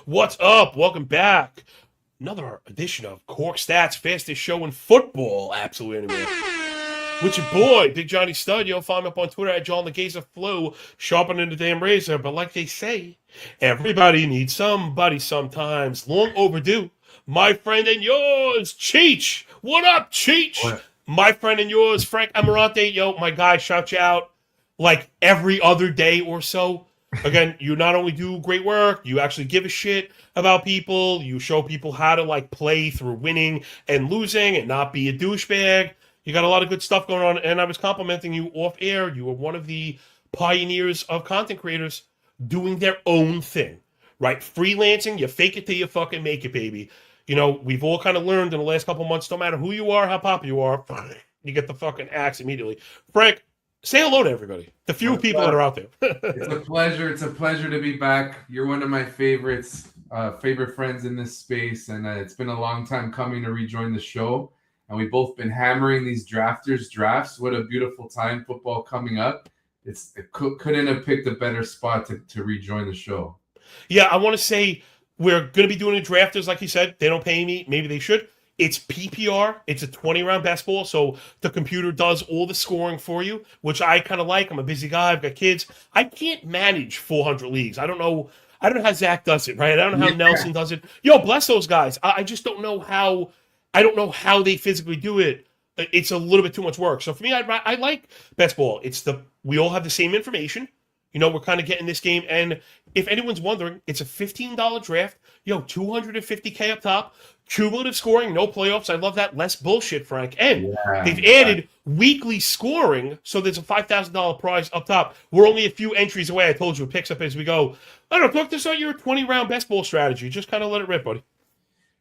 What's up? Welcome back. Another edition of Cork Stats, fastest show in football. Absolutely anywhere. With your boy, Big Johnny Stud. You'll find me up on Twitter at John the Gazer Flu, sharpening the damn razor. But like they say, everybody needs somebody sometimes. Long overdue. My friend and yours, Cheech. What up, Cheech? What? My friend and yours, Frank Ammirante. Yo, my guy, shout you out like every other day or so. Again, you not only do great work, you actually give a shit about people. You show people how to like play through winning and losing and not be a douchebag. You got a lot of good stuff going on, and I was complimenting you off air. You were one of the pioneers of content creators doing their own thing, right? Freelancing, you fake it till you fucking make it, baby. You know, we've all kind of learned in the last couple months, no matter who you are, how popular you are, you get the fucking axe immediately. Frank, say hello to everybody. The few people that are out there. It's a pleasure. It's a pleasure to be back. You're one of my favorites, favorite friends in this space, and it's been a long time coming to rejoin the show. And we've both been hammering these drafts. What a beautiful time, football coming up. Couldn't have picked a better spot to rejoin the show. Yeah, I want to say we're going to be doing a drafters, like you said. They don't pay me. Maybe they should. It's PPR. It's a 20-round best ball, so the computer does all the scoring for you, which I kind of like. I'm a busy guy. I've got kids. I can't manage 400 leagues. I don't know how Zach does it, right? I don't know how Nelson does it. Yo, bless those guys. I just don't know how. I don't know how they physically do it. It's a little bit too much work. So for me, I like best ball. We all have the same information. You know, we're kind of getting this game. And if anyone's wondering, it's a $15 draft. Yo, $250K up top. Cumulative scoring, no playoffs. I love that. Less bullshit, Frank. And they've added weekly scoring, so there's a $5,000 prize up top. We're only a few entries away. I told you, it picks up as we go. I don't know, talk to us about your 20-round best ball strategy. Just kind of let it rip, buddy.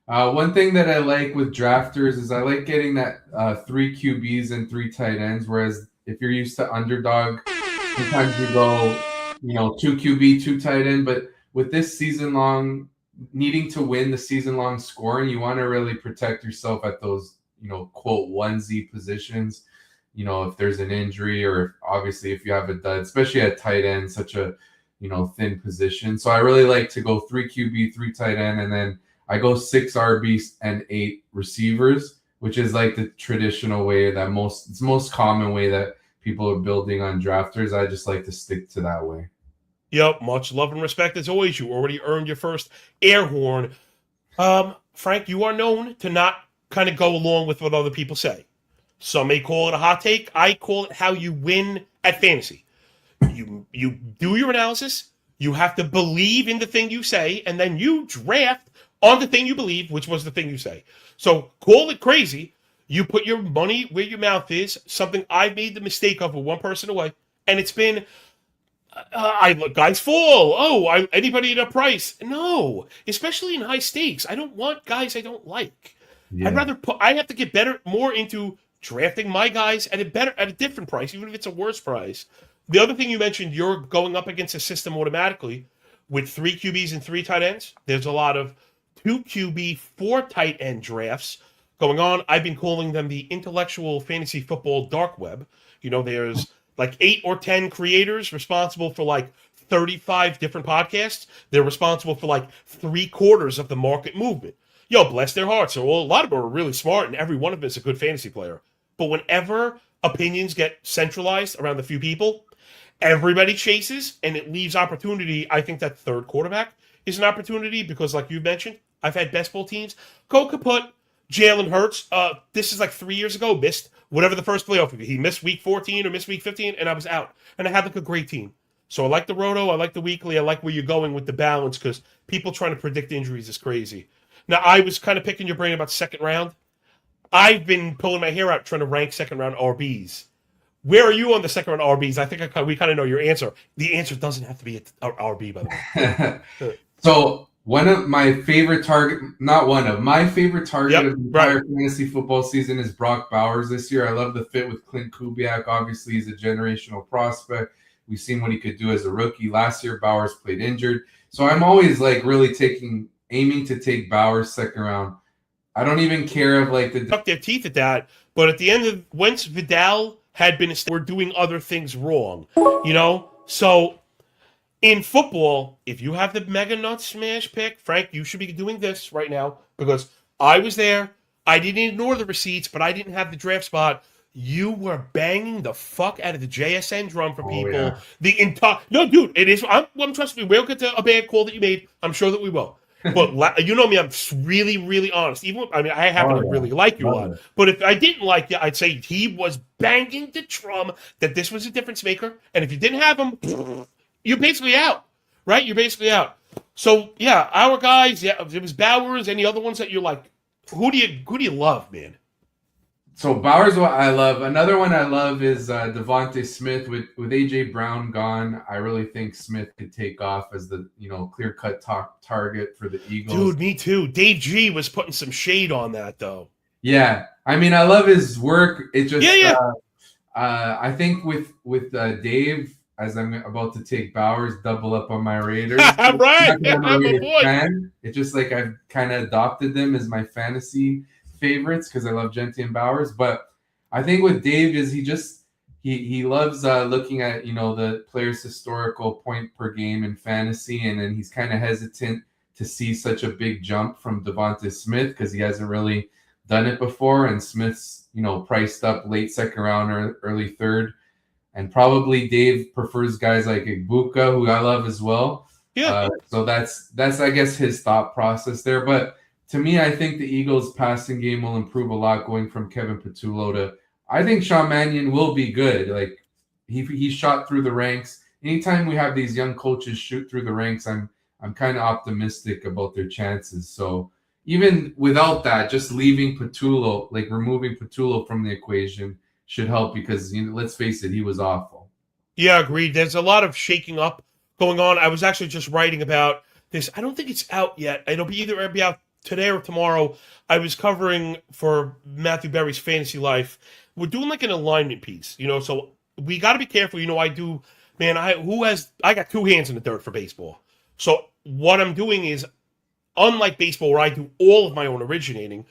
One thing that I like with drafters is I like getting that 3 QBs and 3 tight ends, whereas if you're used to underdog, sometimes you go, 2 QB, 2 tight end. But with this season long, needing to win the season long scoring, you want to really protect yourself at those, quote, onesie positions. If there's an injury or obviously if you have a dud, especially at tight end, such a, thin position. So I really like to go 3 QB, 3 tight end, and then I go 6 RBs and 8 receivers, which is like the traditional way it's the most common way that people are building on drafters. I just like to stick to that way. Yep, much love and respect as always. You already earned your first air horn. Frank, you are known to not kind of go along with what other people say. Some may call it a hot take. I call it how you win at fantasy. You do your analysis. You have to believe in the thing you say, and then you draft on the thing you believe, which was the thing you say. So call it crazy. You put your money where your mouth is, something I've made the mistake of with one person away, and it's been, guys fall. Anybody at a price? No, especially in high stakes. I don't want guys I don't like. Yeah. I have to get more into drafting my guys at a different price, even if it's a worse price. The other thing you mentioned, you're going up against a system automatically with 3 QBs and 3 tight ends. There's a lot of 2 QB, 4 tight end drafts going on. I've been calling them the intellectual fantasy football dark web. There's like 8 or 10 creators responsible for like 35 different podcasts. They're responsible for like 3/4 of the market movement. Yo, bless their hearts. So a lot of them are really smart, and every one of them is a good fantasy player. But whenever opinions get centralized around a few people, everybody chases, and it leaves opportunity. I think that third quarterback is an opportunity because, like you mentioned, I've had best ball teams go kaput. Jalen Hurts, this is like 3 years ago, missed whatever the first playoff would be. He missed week 14 or missed week 15, and I was out. And I had like a great team. So I like the roto, I like the weekly, I like where you're going with the balance because people trying to predict injuries is crazy. Now, I was kind of picking your brain about second round. I've been pulling my hair out trying to rank second round RBs. Where are you on the second round RBs? I think we kind of know your answer. The answer doesn't have to be an RB, by the way. So my favorite target of the entire fantasy football season is Brock Bowers this year. I love the fit with Clint Kubiak. Obviously, he's a generational prospect. We've seen what he could do as a rookie. Last year, Bowers played injured. So I'm always like really aiming to take Bowers second round. I don't even care of like the tuck their teeth at that, but at the end of once Vidal had been we're doing other things wrong, So In football, if you have the mega nut smash pick, Frank, you should be doing this right now because I was there. I didn't ignore the receipts, but I didn't have the draft spot. You were banging the fuck out of the JSN drum for Oh people. yeah. The entire no, dude, it is. I'm trust me. We'll get to a bad call that you made. I'm sure that we will. But you know me, I'm really, really honest. Even I mean, I happen Oh to yeah. really like you a Love lot. it. But if I didn't like you, I'd say he was banging the drum that this was a difference maker. And if you didn't have him, you're basically out, right? You're basically out. So yeah, our guys, yeah, it was Bowers. Any other ones that you're like, who do you love, man? So Bauer's what I love. Another one I love is Devontae Smith. With AJ Brown gone, I really think Smith could take off as the clear cut target for the Eagles. Dude, me too. Dave G was putting some shade on that though. Yeah, I mean I love his work. It just Yeah. I think with Dave, as I'm about to take Bowers, double up on my Raiders. Right, Not that I'm a my Raiders boy. fan. It's just like I've kind of adopted them as my fantasy favorites because I love Genty and Bowers. But I think with Dave is he loves looking at the player's historical point per game in fantasy, and then he's kind of hesitant to see such a big jump from Devonta Smith because he hasn't really done it before, and Smith's priced up late second round or early third, and probably Dave prefers guys like Ibuka, who I love as well. Yeah. So that's I guess his thought process there. But to me, I think the Eagles' passing game will improve a lot going from Kevin Patullo to. I think Sean Mannion will be good. Like he shot through the ranks. Anytime we have these young coaches shoot through the ranks, I'm kind of optimistic about their chances. So even without that, just leaving Patullo, like removing Patullo from the equation, should help because let's face it, he was awful. Yeah, agreed. There's a lot of shaking up going on. I was actually just writing about this. I don't think it's out yet. It'll be out today or tomorrow. I was covering for Matthew Berry's Fantasy Life. We're doing like an alignment piece, so we got to be careful. I do, man. I got two hands in the dirt for baseball. So what I'm doing is, unlike baseball where I do all of my own originating,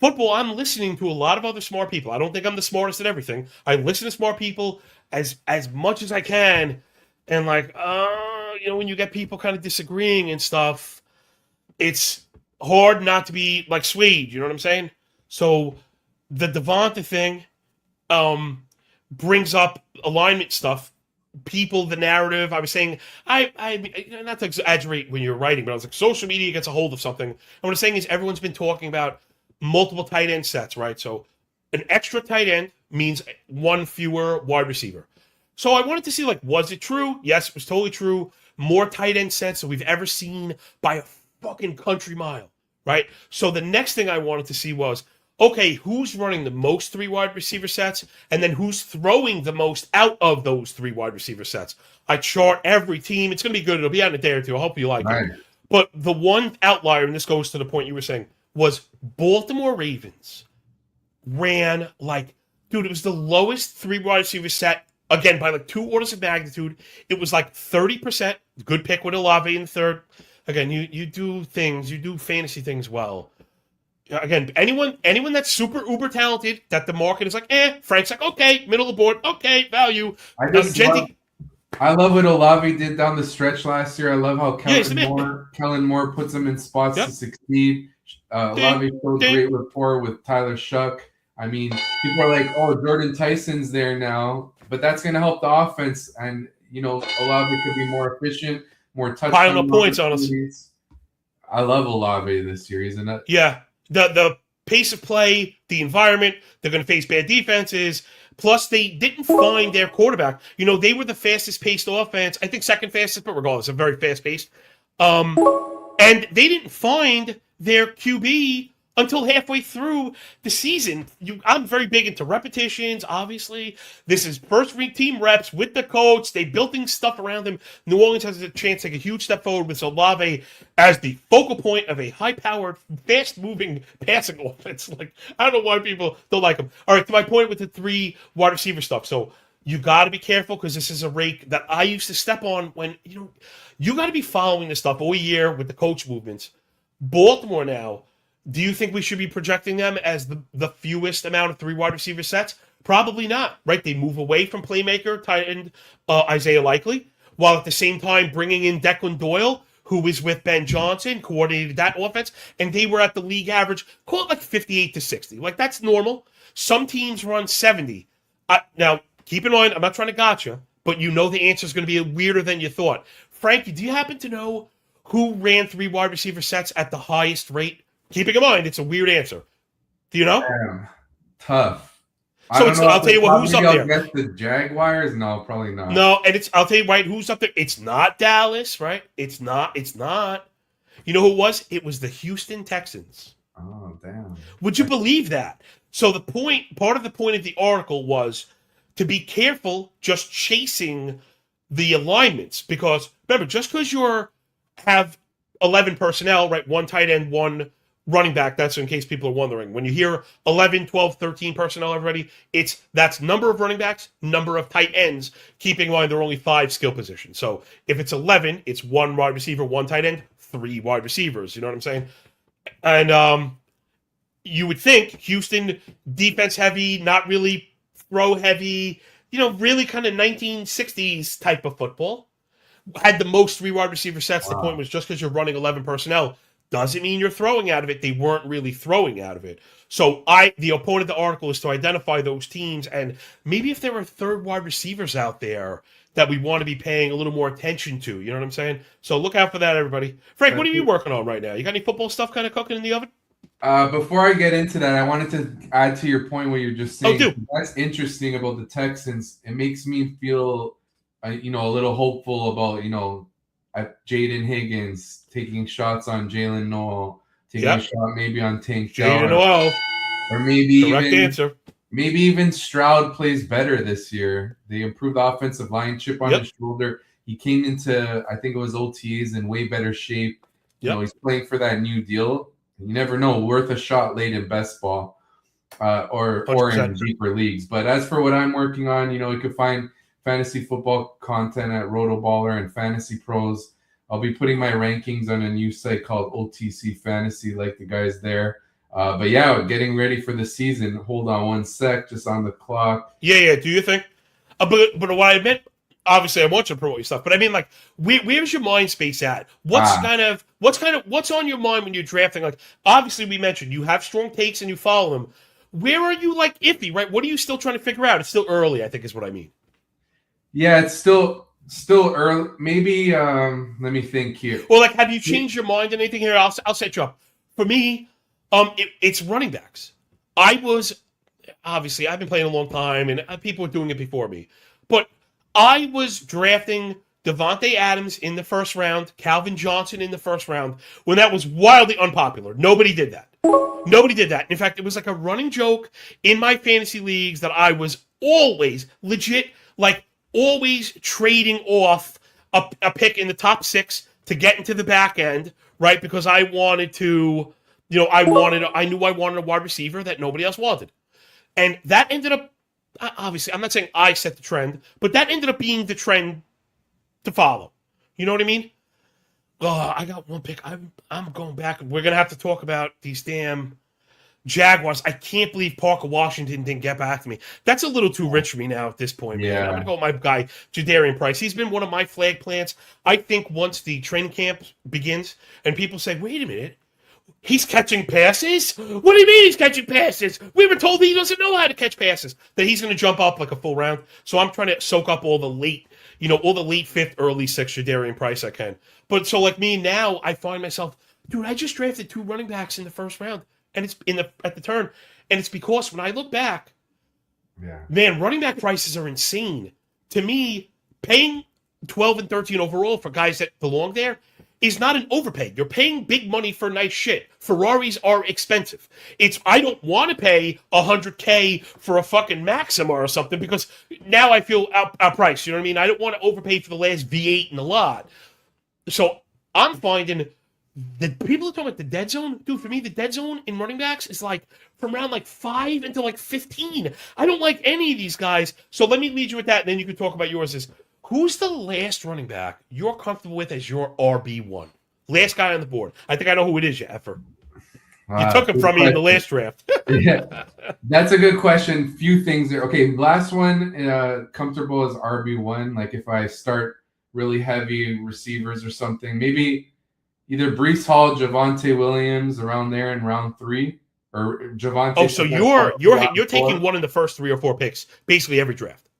football, I'm listening to a lot of other smart people. I don't think I'm the smartest at everything. I listen to smart people as much as I can, and when you get people kind of disagreeing and stuff, it's hard not to be like swayed. You know what I'm saying? So the Devonta thing brings up alignment stuff. People, the narrative. I was saying, I not to exaggerate when you're writing, but I was like, social media gets a hold of something. And what I'm saying is, everyone's been talking about multiple tight end sets, right? So an extra tight end means one fewer wide receiver. So I wanted to see, was it true? Yes, it was totally true. More tight end sets than we've ever seen by a fucking country mile, right? So the next thing I wanted to see was, okay, who's running the most three wide receiver sets, and then who's throwing the most out of those three wide receiver sets. I chart every team. It's going to be good. It'll be out in a day or two. I hope you like it. But the one outlier, and this goes to the point you were saying, was Baltimore Ravens ran dude, it was the lowest three wide receiver set, again, by 2 orders of magnitude. It was 30%. Good pick with Olave in the third. Again, you do things, you do fantasy things well. Again, anyone that's super uber talented, that the market is Frank's okay, middle of the board, okay, value. I love what Olave did down the stretch last year. I love how Kellen Moore puts him in spots to succeed. Olave showed great rapport with Tyler Shuck. I mean, people are like, oh, Jordan Tyson's there now, but that's going to help the offense. And, Olave could be more efficient, more touchdown piling up points on us. I love Olave this year. He's a yeah. The pace of play, the environment, they're going to face bad defenses. Plus, they didn't find their quarterback. They were the fastest paced offense. I think second fastest, but regardless, a very fast paced. And they didn't find their QB until halfway through the season. I'm very big into repetitions, obviously. This is first-week team reps with the coach. They building stuff around him. New Orleans has a chance to take a huge step forward with Olave as the focal point of a high-powered, fast-moving passing offense. I don't know why people don't like him. All right, to my point with the three wide receiver stuff. So you got to be careful because this is a rake that I used to step on when, you got to be following this stuff all year with the coach movements. Baltimore now, do you think we should be projecting them as the fewest amount of three wide receiver sets? Probably not, right? They move away from playmaker, tight end Isaiah Likely. while at the same time bringing in Declan Doyle, who was with Ben Johnson, coordinated that offense, and they were at the league average, call it like 58 to 60. Like, that's normal. Some teams run 70. Now, keep in mind, I'm not trying to gotcha, but you know the answer is going to be weirder than you thought. Frankie, do you happen to know who ran 3 wide receiver sets at the highest rate? Keeping in mind, it's a weird answer. Do you know? Damn. Tough. I So don't know I'll tell you what, who's up maybe there? I'll guess the Jaguars? No, probably not. No, and I'll tell you right, who's up there? It's not Dallas, right? It's not. You know who it was? It was the Houston Texans. Oh, damn. Would you believe that? So part of the point of the article was to be careful just chasing the alignments, because remember, just because you have 11 personnel, right? 1 tight end, 1 running back. That's in case people are wondering. When you hear 11, 12, 13 personnel already, that's number of running backs, number of tight ends, keeping in mind there are only 5 skill positions. So if it's 11, it's 1 wide receiver, 1 tight end, 3 wide receivers. You know what I'm saying? And you would think Houston defense heavy, not really throw heavy, really kind of 1960s type of football. Had the most 3 wide receiver sets. Wow. The point was just because you're running 11 personnel doesn't mean you're throwing out of it. They weren't really throwing out of it. So the opponent of the article is to identify those teams, and maybe if there are 3rd wide receivers out there that we want to be paying a little more attention to. You know what I'm saying? So look out for that, everybody. Frank, what are you working on right now? You got any football stuff kind of cooking in the oven? Before I get into that, I wanted to add to your point what you're just saying. Oh, do. That's interesting about the Texans. It makes me feel, a little hopeful about, Jaden Higgins taking shots on Jalen Noel, taking a shot maybe on Tank Jaden Noel. Or maybe correct answer. Maybe even Stroud plays better this year. They improved the offensive line, chip on his shoulder. He came into, I think it was OTAs, in way better shape. He's playing for that new deal. You never know, worth a shot late in best ball or in deeper leagues. But as for what I'm working on, you can find fantasy football content at Rotoballer and Fantasy Pros. I'll be putting my rankings on a new site called OTC Fantasy, like the guys there. But yeah, getting ready for the season. Hold on one sec, just on the clock. Yeah. Do you think? But what I meant, obviously, I want you to promote your stuff. But I mean, like, where's your mind space at? What's on your mind when you're drafting? Like, obviously, we mentioned you have strong takes and you follow them. Where are you like iffy? Right? What are you still trying to figure out? It's still early, I think, is what I mean. Yeah, it's still early. Maybe let me think here. Well, like, have you changed your mind on anything here? I'll set you up. For me, it's running backs. I've been playing a long time, and people were doing it before me. But I was drafting Devontae Adams in the first round, Calvin Johnson in the first round, when that was wildly unpopular. Nobody did that. In fact, it was like a running joke in my fantasy leagues that I was always legit, like, always trading off a pick in the top 6 to get into the back end, right? Because I wanted to, I knew I wanted a wide receiver that nobody else wanted. And that ended up, obviously, I'm not saying I set the trend, but that ended up being the trend to follow. You know what I mean? Oh, I got one pick. I'm going back. We're going to have to talk about these damn Jaguars. I can't believe Parker Washington didn't get back to me. That's a little too rich for me now at this point, man. I'm going to go with my guy, Jadarian Price. He's been one of my flag plants. I think once the training camp begins and people say, wait a minute, he's catching passes? What do you mean he's catching passes? We were told he doesn't know how to catch passes. That he's going to jump up like a full round. So I'm trying to soak up all the late 5th, early 6th Jadarian Price I can. But so like me now, I find myself, dude, I just drafted 2 running backs in the first round. And it's at the turn. And it's because when I look back, man, running back prices are insane. To me, paying 12 and 13 overall for guys that belong there is not an overpay. You're paying big money for nice shit. Ferraris are expensive. I don't want to pay $100K for a fucking Maxima or something because now I feel outpriced. You know what I mean? I don't want to overpay for the last V8 in the lot. So I'm finding the people are talking about the dead zone. Dude, for me, the dead zone in running backs is like from around like 5 until like 15. I don't like any of these guys. So let me lead you with that, and then you can talk about yours. Who's the last running back you're comfortable with as your RB1? Last guy on the board. I think I know who it is, you effer. You took him from me in the last draft. Yeah, that's a good question. Few things there. Okay, last one, comfortable as RB1. Like if I start really heavy receivers or something. Maybe either Brees Hall, Javonte Williams around there in round 3, or Javonte. Oh, so you're taking one in the first 3 or 4 picks, basically every draft.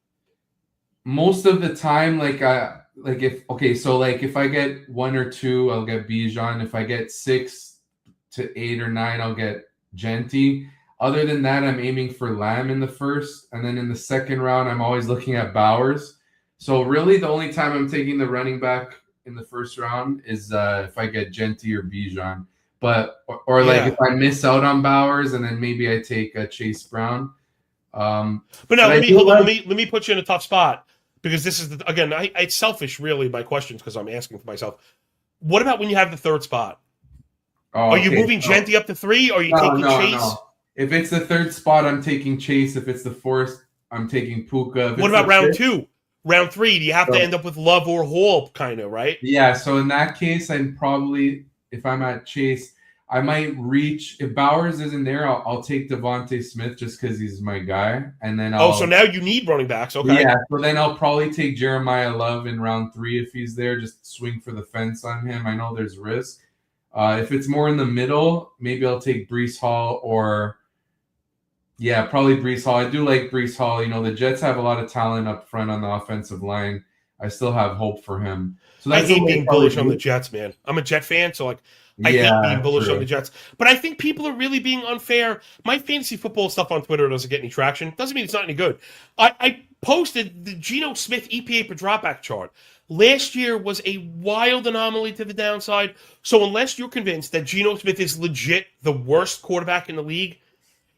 Most of the time, like if I get 1 or 2, I'll get Bijan. If I get 6 to 8 or 9, I'll get Genty. Other than that, I'm aiming for Lamb in the first, and then in the second round, I'm always looking at Bowers. So really, the only time I'm taking the running back in the first round is if I get Genty or Bijan. But or like if I miss out on Bowers, and then maybe I take Chase Brown. But now let me put you in a tough spot, because this is again, it's selfish really, my questions, because I'm asking for myself. What about when you have the third spot? Are you moving Genty up to 3? Or are you taking Chase? No. If it's the third spot, I'm taking Chase. If it's the fourth, I'm taking Puka. What about round 2? Round 3, do you have to end up with Love or Hall, kind of, right? Yeah, so in that case, I'm probably, if I'm at Chase, I might reach. If Bowers isn't there, I'll take Devontae Smith just because he's my guy. And then so now you need running backs. Okay. Yeah, so then I'll probably take Jeremiah Love in round 3 if he's there, just swing for the fence on him. I know there's risk. If it's more in the middle, maybe I'll take Brees Hall or... Yeah, probably Brees Hall. I do like Brees Hall. You know, the Jets have a lot of talent up front on the offensive line. I still have hope for him. So I hate being bullish on the Jets, man. I'm a Jet fan, so I hate being bullish on the Jets. But I think people are really being unfair. My fantasy football stuff on Twitter doesn't get any traction. Doesn't mean it's not any good. I posted the Geno Smith EPA per dropback chart. Last year was a wild anomaly to the downside. So unless you're convinced that Geno Smith is legit the worst quarterback in the league,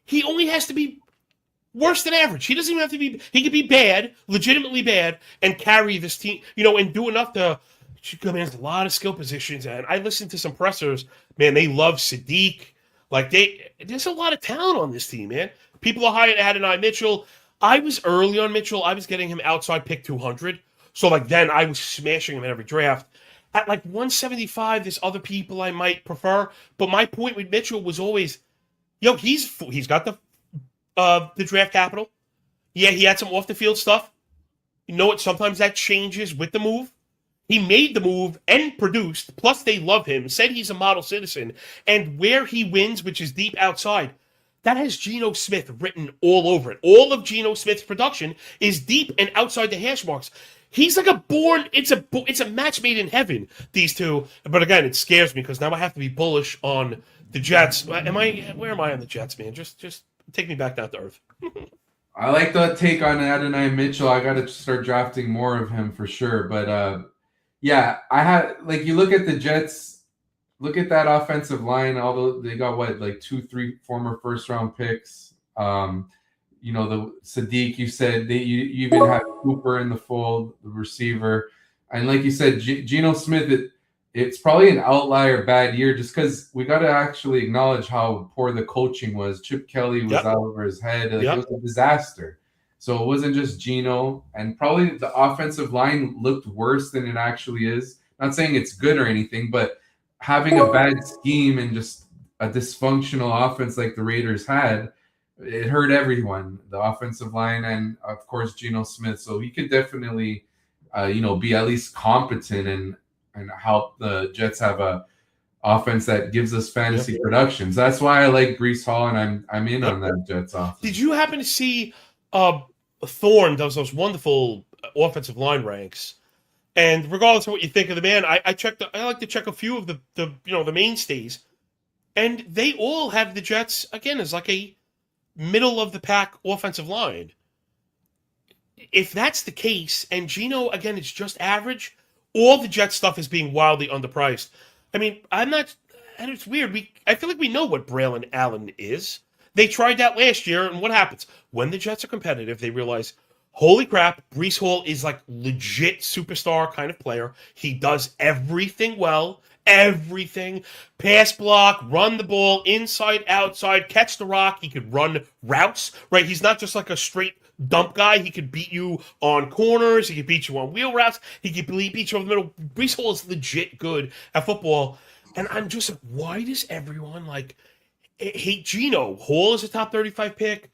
he only has to be worse than average. He doesn't even have to be... He could be bad, legitimately bad, and carry this team, and do enough to... I mean, there's a lot of skill positions, and I listened to some pressers. Man, they love Sadiq. There's a lot of talent on this team, man. People are high on Adonai Mitchell. I was early on Mitchell. I was getting him outside pick 200. So, then I was smashing him in every draft. At, 175, there's other people I might prefer. But my point with Mitchell was always... he's got the draft capital. Yeah, he had some off the field stuff. You know what? Sometimes that changes with the move. He made the move and produced. Plus, they love him. Said he's a model citizen, and where he wins, which is deep outside, that has Geno Smith written all over it. All of Geno Smith's production is deep and outside the hash marks. He's like it's a match made in heaven, these two. But again, it scares me because now I have to be bullish on the Jets. Where am I on the Jets, man? Just take me back down to earth. I like the take on Adonai Mitchell. I got to start drafting more of him for sure. But yeah, I had you look at the Jets, look at that offensive line. Although they got 2, 3 former first round picks. The Sadiq, you said you even have Cooper in the fold, the receiver, and like you said, Geno Smith. It's probably an outlier bad year just because we got to actually acknowledge how poor the coaching was. Chip Kelly was out over his head. It was a disaster. So it wasn't just Geno, and probably the offensive line looked worse than it actually is. Not saying it's good or anything, but having a bad scheme and just a dysfunctional offense like the Raiders had, it hurt everyone, the offensive line and, of course, Geno Smith. So he could definitely, be at least competent and help the Jets have a offense that gives us fantasy productions. That's why I like Brees Hall, and I'm in on that Jets offense. Did you happen to see Thorne does those wonderful offensive line ranks? And regardless of what you think of the man, I like to check a few of the mainstays, and they all have the Jets again as a middle of the pack offensive line. If that's the case, and Geno again is just average, all the Jets stuff is being wildly underpriced. I mean, I'm not, and it's weird. I feel like we know what Braylon Allen is. They tried that last year, and what happens? When the Jets are competitive, they realize, holy crap, Brees Hall is legit superstar kind of player. He does everything well. Everything. Pass block, run the ball, inside, outside, catch the rock. He could run routes, right? He's not just a straight dump guy. He could beat you on corners. He could beat you on wheel routes. He could beat you over the middle. Brees Hall is legit good at football. And I'm just why does everyone hate Geno? Hall is a top 35 pick.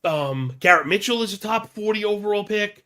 Garrett Mitchell is a top 40 overall pick.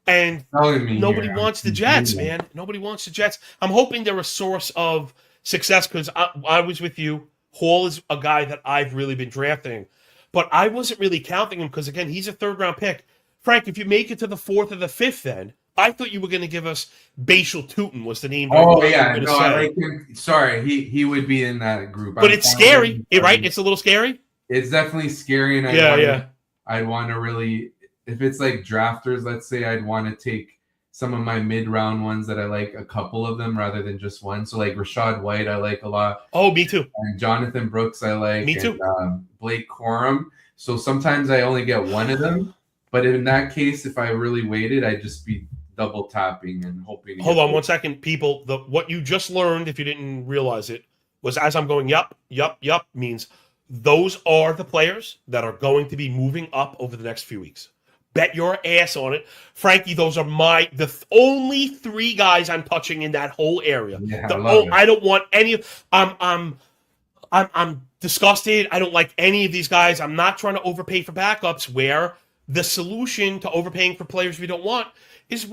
And Telling me nobody here. wants the Jets, man. Nobody wants the Jets. I'm hoping they're a source of success because I was with you. Hall is a guy that I've really been drafting, but I wasn't really counting him because, again, he's a third-round pick. Frank, if you make it to the fourth or the fifth, then I thought you were going to give us Bashal Tootin was the name. Oh you were yeah, going to no, I say. like him. Sorry, he would be in that group. But it's scary, right? It's a little scary. It's definitely scary, and I'd want to really, if it's like drafters, let's say, I'd want to take some of my mid-round ones that I like, a couple of them rather than just one. So like Rashad White, I like a lot. Oh, me too. And Jonathan Brooks, I like. Me too. And, Blake Corum. So sometimes I only get one of them, but in that case, if I really waited, I'd just be double tapping and hoping. Hold on 1 second, people. What you just learned, if you didn't realize it, was as I'm going, yup, means those are the players that are going to be moving up over the next few weeks. Bet your ass on it, Frankie. Those are the only three guys I'm touching in that whole area. Yeah, I don't want any. I'm disgusted. I don't like any of these guys. I'm not trying to overpay for backups. Where the solution to overpaying for players we don't want is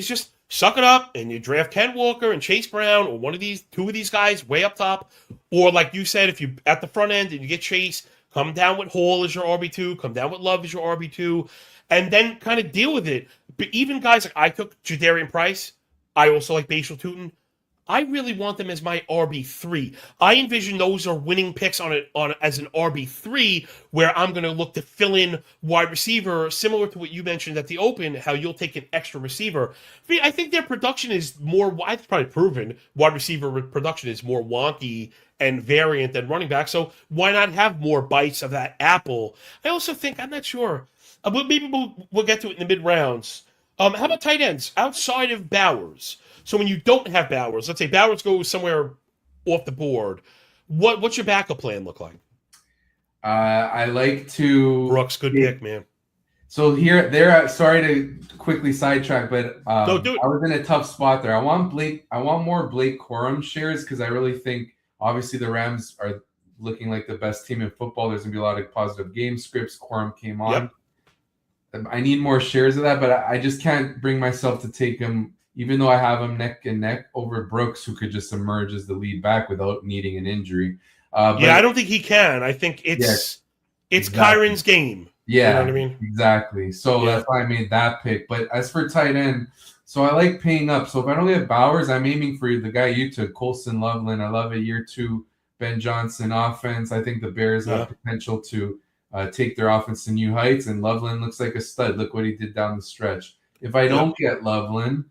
just suck it up and you draft Ken Walker and Chase Brown or two of these guys way up top, or like you said, if you at the front end and you get Chase, come down with Hall as your RB2, come down with Love as your RB2. And then kind of deal with it. But even guys like I took Jadarian Price. I also like Bashal Tootin. I really want them as my RB3. I envision those are winning picks on as an RB3, where I'm going to look to fill in wide receiver, similar to what you mentioned at the Open, how you'll take an extra receiver. I think their production is more. I've probably proven wide receiver production is more wonky and variant than running back. So why not have more bites of that apple? I also think I'm not sure. Maybe we'll get to it in the mid rounds. How about tight ends outside of Bowers? So when you don't have Bowers, let's say Bowers goes somewhere off the board, what's your backup plan look like? I like to Brooks, good pick, man. So sorry to quickly sidetrack, but No, do it. I was in a tough spot there. I want more Blake Corum shares because I really think obviously the Rams are looking like the best team in football. There's gonna be a lot of positive game scripts. Corum came on. Yep. I need more shares of that, but I just can't bring myself to take him, even though I have him neck and neck over Brooks, who could just emerge as the lead back without needing an injury. I don't think he can. I think it's exactly. Kyron's game. Yeah, you know what I mean? Exactly. So that's why I made that pick. But as for tight end, so I like paying up. So if I don't get Bowers, I'm aiming for the guy you took, Colson Loveland. I love a year two Ben Johnson offense. I think the Bears have potential to take their offense to new heights, and Loveland looks like a stud. Look what he did down the stretch. If I don't get Loveland,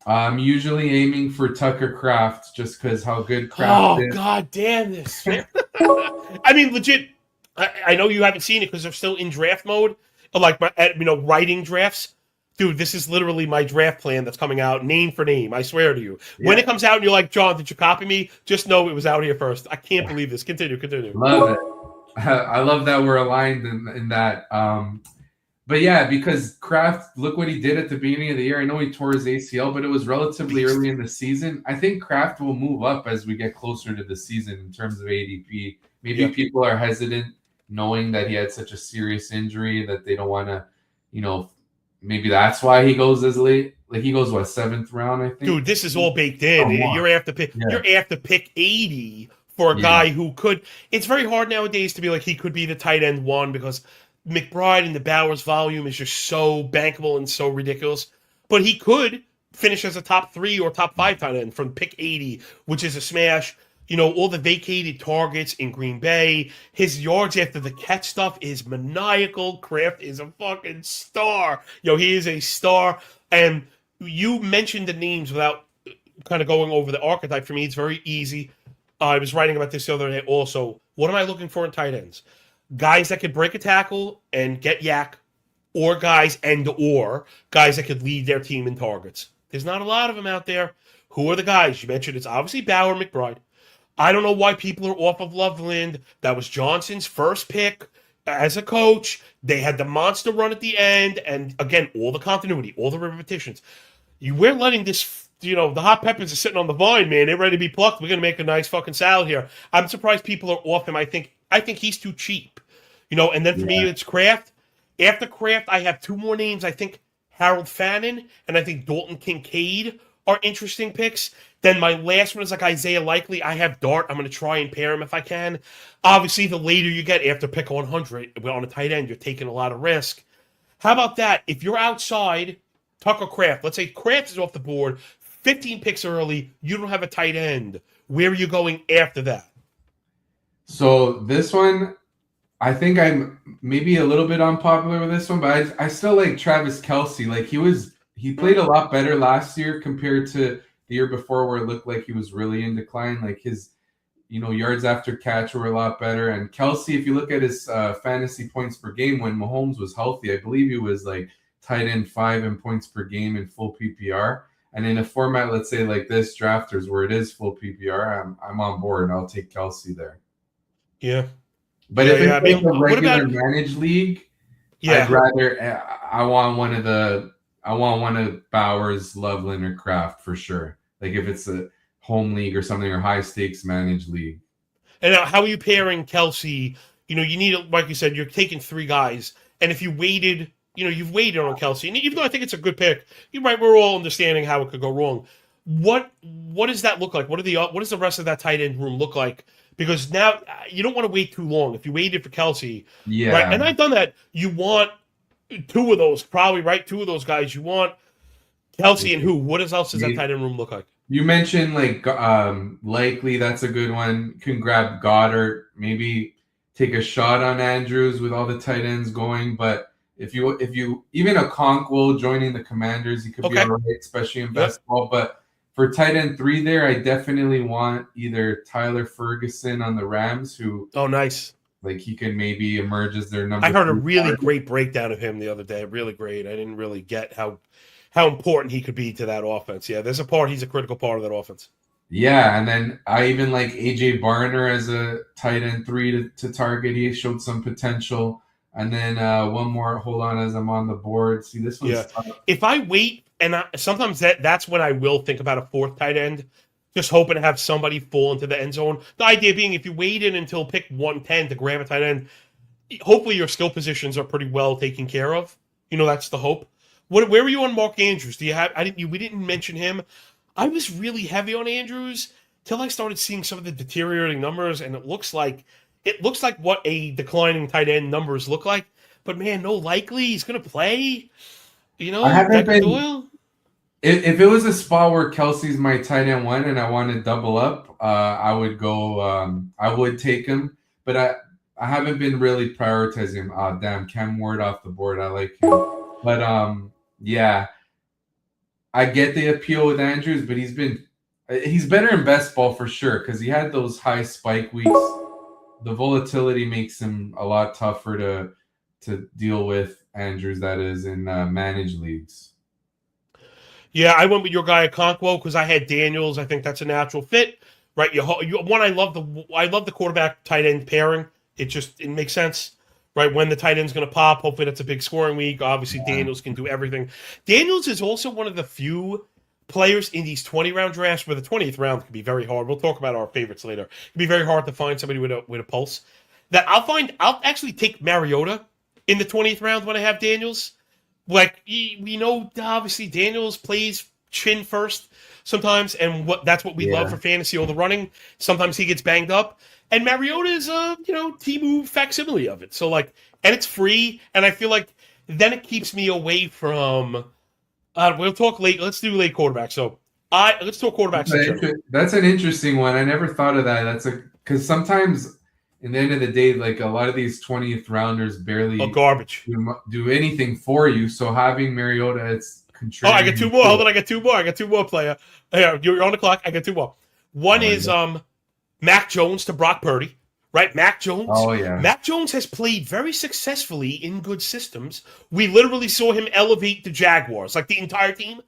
I'm usually aiming for Tucker Kraft just because how good Kraft is. Oh, God damn this. I mean, legit, I know you haven't seen it because they're still in draft mode, like writing drafts. Dude, this is literally my draft plan that's coming out, name for name. I swear to you. Yeah. When it comes out and you're like, John, did you copy me? Just know it was out here first. I can't believe this. Continue. Love it. I love that we're aligned in that. But yeah, because Kraft, look what he did at the beginning of the year. I know he tore his ACL, but it was relatively early in the season. I think Kraft will move up as we get closer to the season in terms of ADP. Maybe people are hesitant knowing that he had such a serious injury that they don't want to, maybe that's why he goes as late. Like he goes, seventh round, I think? Dude, this is all baked in. You're after pick 80 for a guy who could. It's very hard nowadays to be like he could be the tight end one because McBride and the Bowers volume is just so bankable and so ridiculous. But he could finish as a top 3 or top 5 tight end from pick 80, which is a smash. All the vacated targets in Green Bay. His yards after the catch stuff is maniacal. Kraft is a fucking star. He is a star. And you mentioned the names without kind of going over the archetype. For me, it's very easy. I was writing about this the other day also. What am I looking for in tight ends? Guys that could break a tackle and get yak, or guys that could lead their team in targets. There's not a lot of them out there. Who are the guys? You mentioned it's obviously Bauer, McBride. I don't know why people are off of Loveland. That was Johnson's first pick as a coach. They had the monster run at the end. And again, all the continuity, all the repetitions. We're letting this, the hot peppers are sitting on the vine, man. They're ready to be plucked. We're going to make a nice fucking salad here. I'm surprised people are off him. I think he's too cheap. And then for me, it's Kraft. After Kraft, I have 2 more names. I think Harold Fannin and I think Dalton Kincaid are interesting picks. Then my last one is like Isaiah Likely. I have Dart. I'm going to try and pair him if I can. Obviously, the later you get after pick 100 on a tight end, you're taking a lot of risk. How about that? If you're outside Tucker Kraft, let's say Kraft is off the board, 15 picks early, you don't have a tight end. Where are you going after that? So this one, I think I'm maybe a little bit unpopular with this one, but I still like Travis Kelce. Like he played a lot better last year compared to the year before, where it looked like he was really in decline. Like his, yards after catch were a lot better. And Kelce, if you look at his fantasy points per game when Mahomes was healthy, I believe he was like tight end 5 in points per game in full PPR. And in a format, let's say like this, drafters, where it is full PPR, I'm on board. I'll take Kelce there. Yeah. But if it's like a regular managed league, I'd rather I want one of Bowers, Loveland, or Kraft for sure. Like if it's a home league or something, or high stakes managed league. And now, how are you pairing Kelce? You need, like you said, you're taking 3 guys, and if you waited, you've waited on Kelce, and even though I think it's a good pick, you're right. We're all understanding how it could go wrong. What does that look like? What does the rest of that tight end room look like? Because now you don't want to wait too long. If you waited for Kelce, right? And I've done that. You want 2 of those, probably, right? 2 of those guys. You want Kelce and who? What else does that tight end room look like? You mentioned like Likely. That's a good one. Can grab Goddard. Maybe take a shot on Andrews with all the tight ends going. But if you even a Conkwell joining the Commanders, he could be all right, especially in basketball. But for tight end 3 there, I definitely want either Tyler Ferguson on the Rams, who nice. Like he can maybe emerge as their number. I heard a really great breakdown of him the other day. Really great. I didn't really get how important he could be to that offense. Yeah, he's a critical part of that offense. Yeah, and then I even like AJ Barner as a tight end 3 to target. He showed some potential. And then one more. Hold on, as I'm on the board. See, this one's tough. If I wait, and sometimes that's when I will think about a 4th tight end, just hoping to have somebody fall into the end zone. The idea being, if you waited until pick 110 to grab a tight end, hopefully your skill positions are pretty well taken care of. That's the hope. Where were you on Mark Andrews? We didn't mention him. I was really heavy on Andrews till I started seeing some of the deteriorating numbers, and it looks like what a declining tight end numbers look like. But man, no Likely he's going to play. I haven't been. If it was a spot where Kelce's my tight end 1 and I want to double up, I would go. I would take him, but I haven't been really prioritizing him. Oh, damn, Cam Ward off the board. I like him, but yeah, I get the appeal with Andrews, but he's better in best ball for sure because he had those high spike weeks. The volatility makes him a lot tougher to deal with, Andrews, that is, in managed leagues. Yeah, I went with your guy at Conkwell because I had Daniels. I think that's a natural fit, right? I love the quarterback tight end pairing. It makes sense, right? When the tight end's going to pop, hopefully that's a big scoring week. Obviously, Daniels can do everything. Daniels is also one of the few players in these 20-round drafts where the 20th round can be very hard. We'll talk about our favorites later. It can be very hard to find somebody with a pulse. I'll actually take Mariota in the 20th round when I have Daniels. Like, we know, obviously, Daniels plays chin first sometimes, and that's what we love for fantasy, all the running. Sometimes he gets banged up. And Mariota is a, T-move facsimile of it. So, and it's free, and I feel like then it keeps me away from, we'll talk late, let's do late quarterback. So, let's talk quarterbacks. That's an interesting one. I never thought of that. Because sometimes, in the end of the day, like a lot of these 20th rounders barely garbage do anything for you. So having Mariota, it's contributing. I got 2 more. Hold on, I got 2 more. I got 2 more, player. Yeah, you're on the clock. I got 2 more. One is Mac Jones to Brock Purdy, right? Mac Jones. Oh, yeah. Mac Jones has played very successfully in good systems. We literally saw him elevate the Jaguars, like the entire team.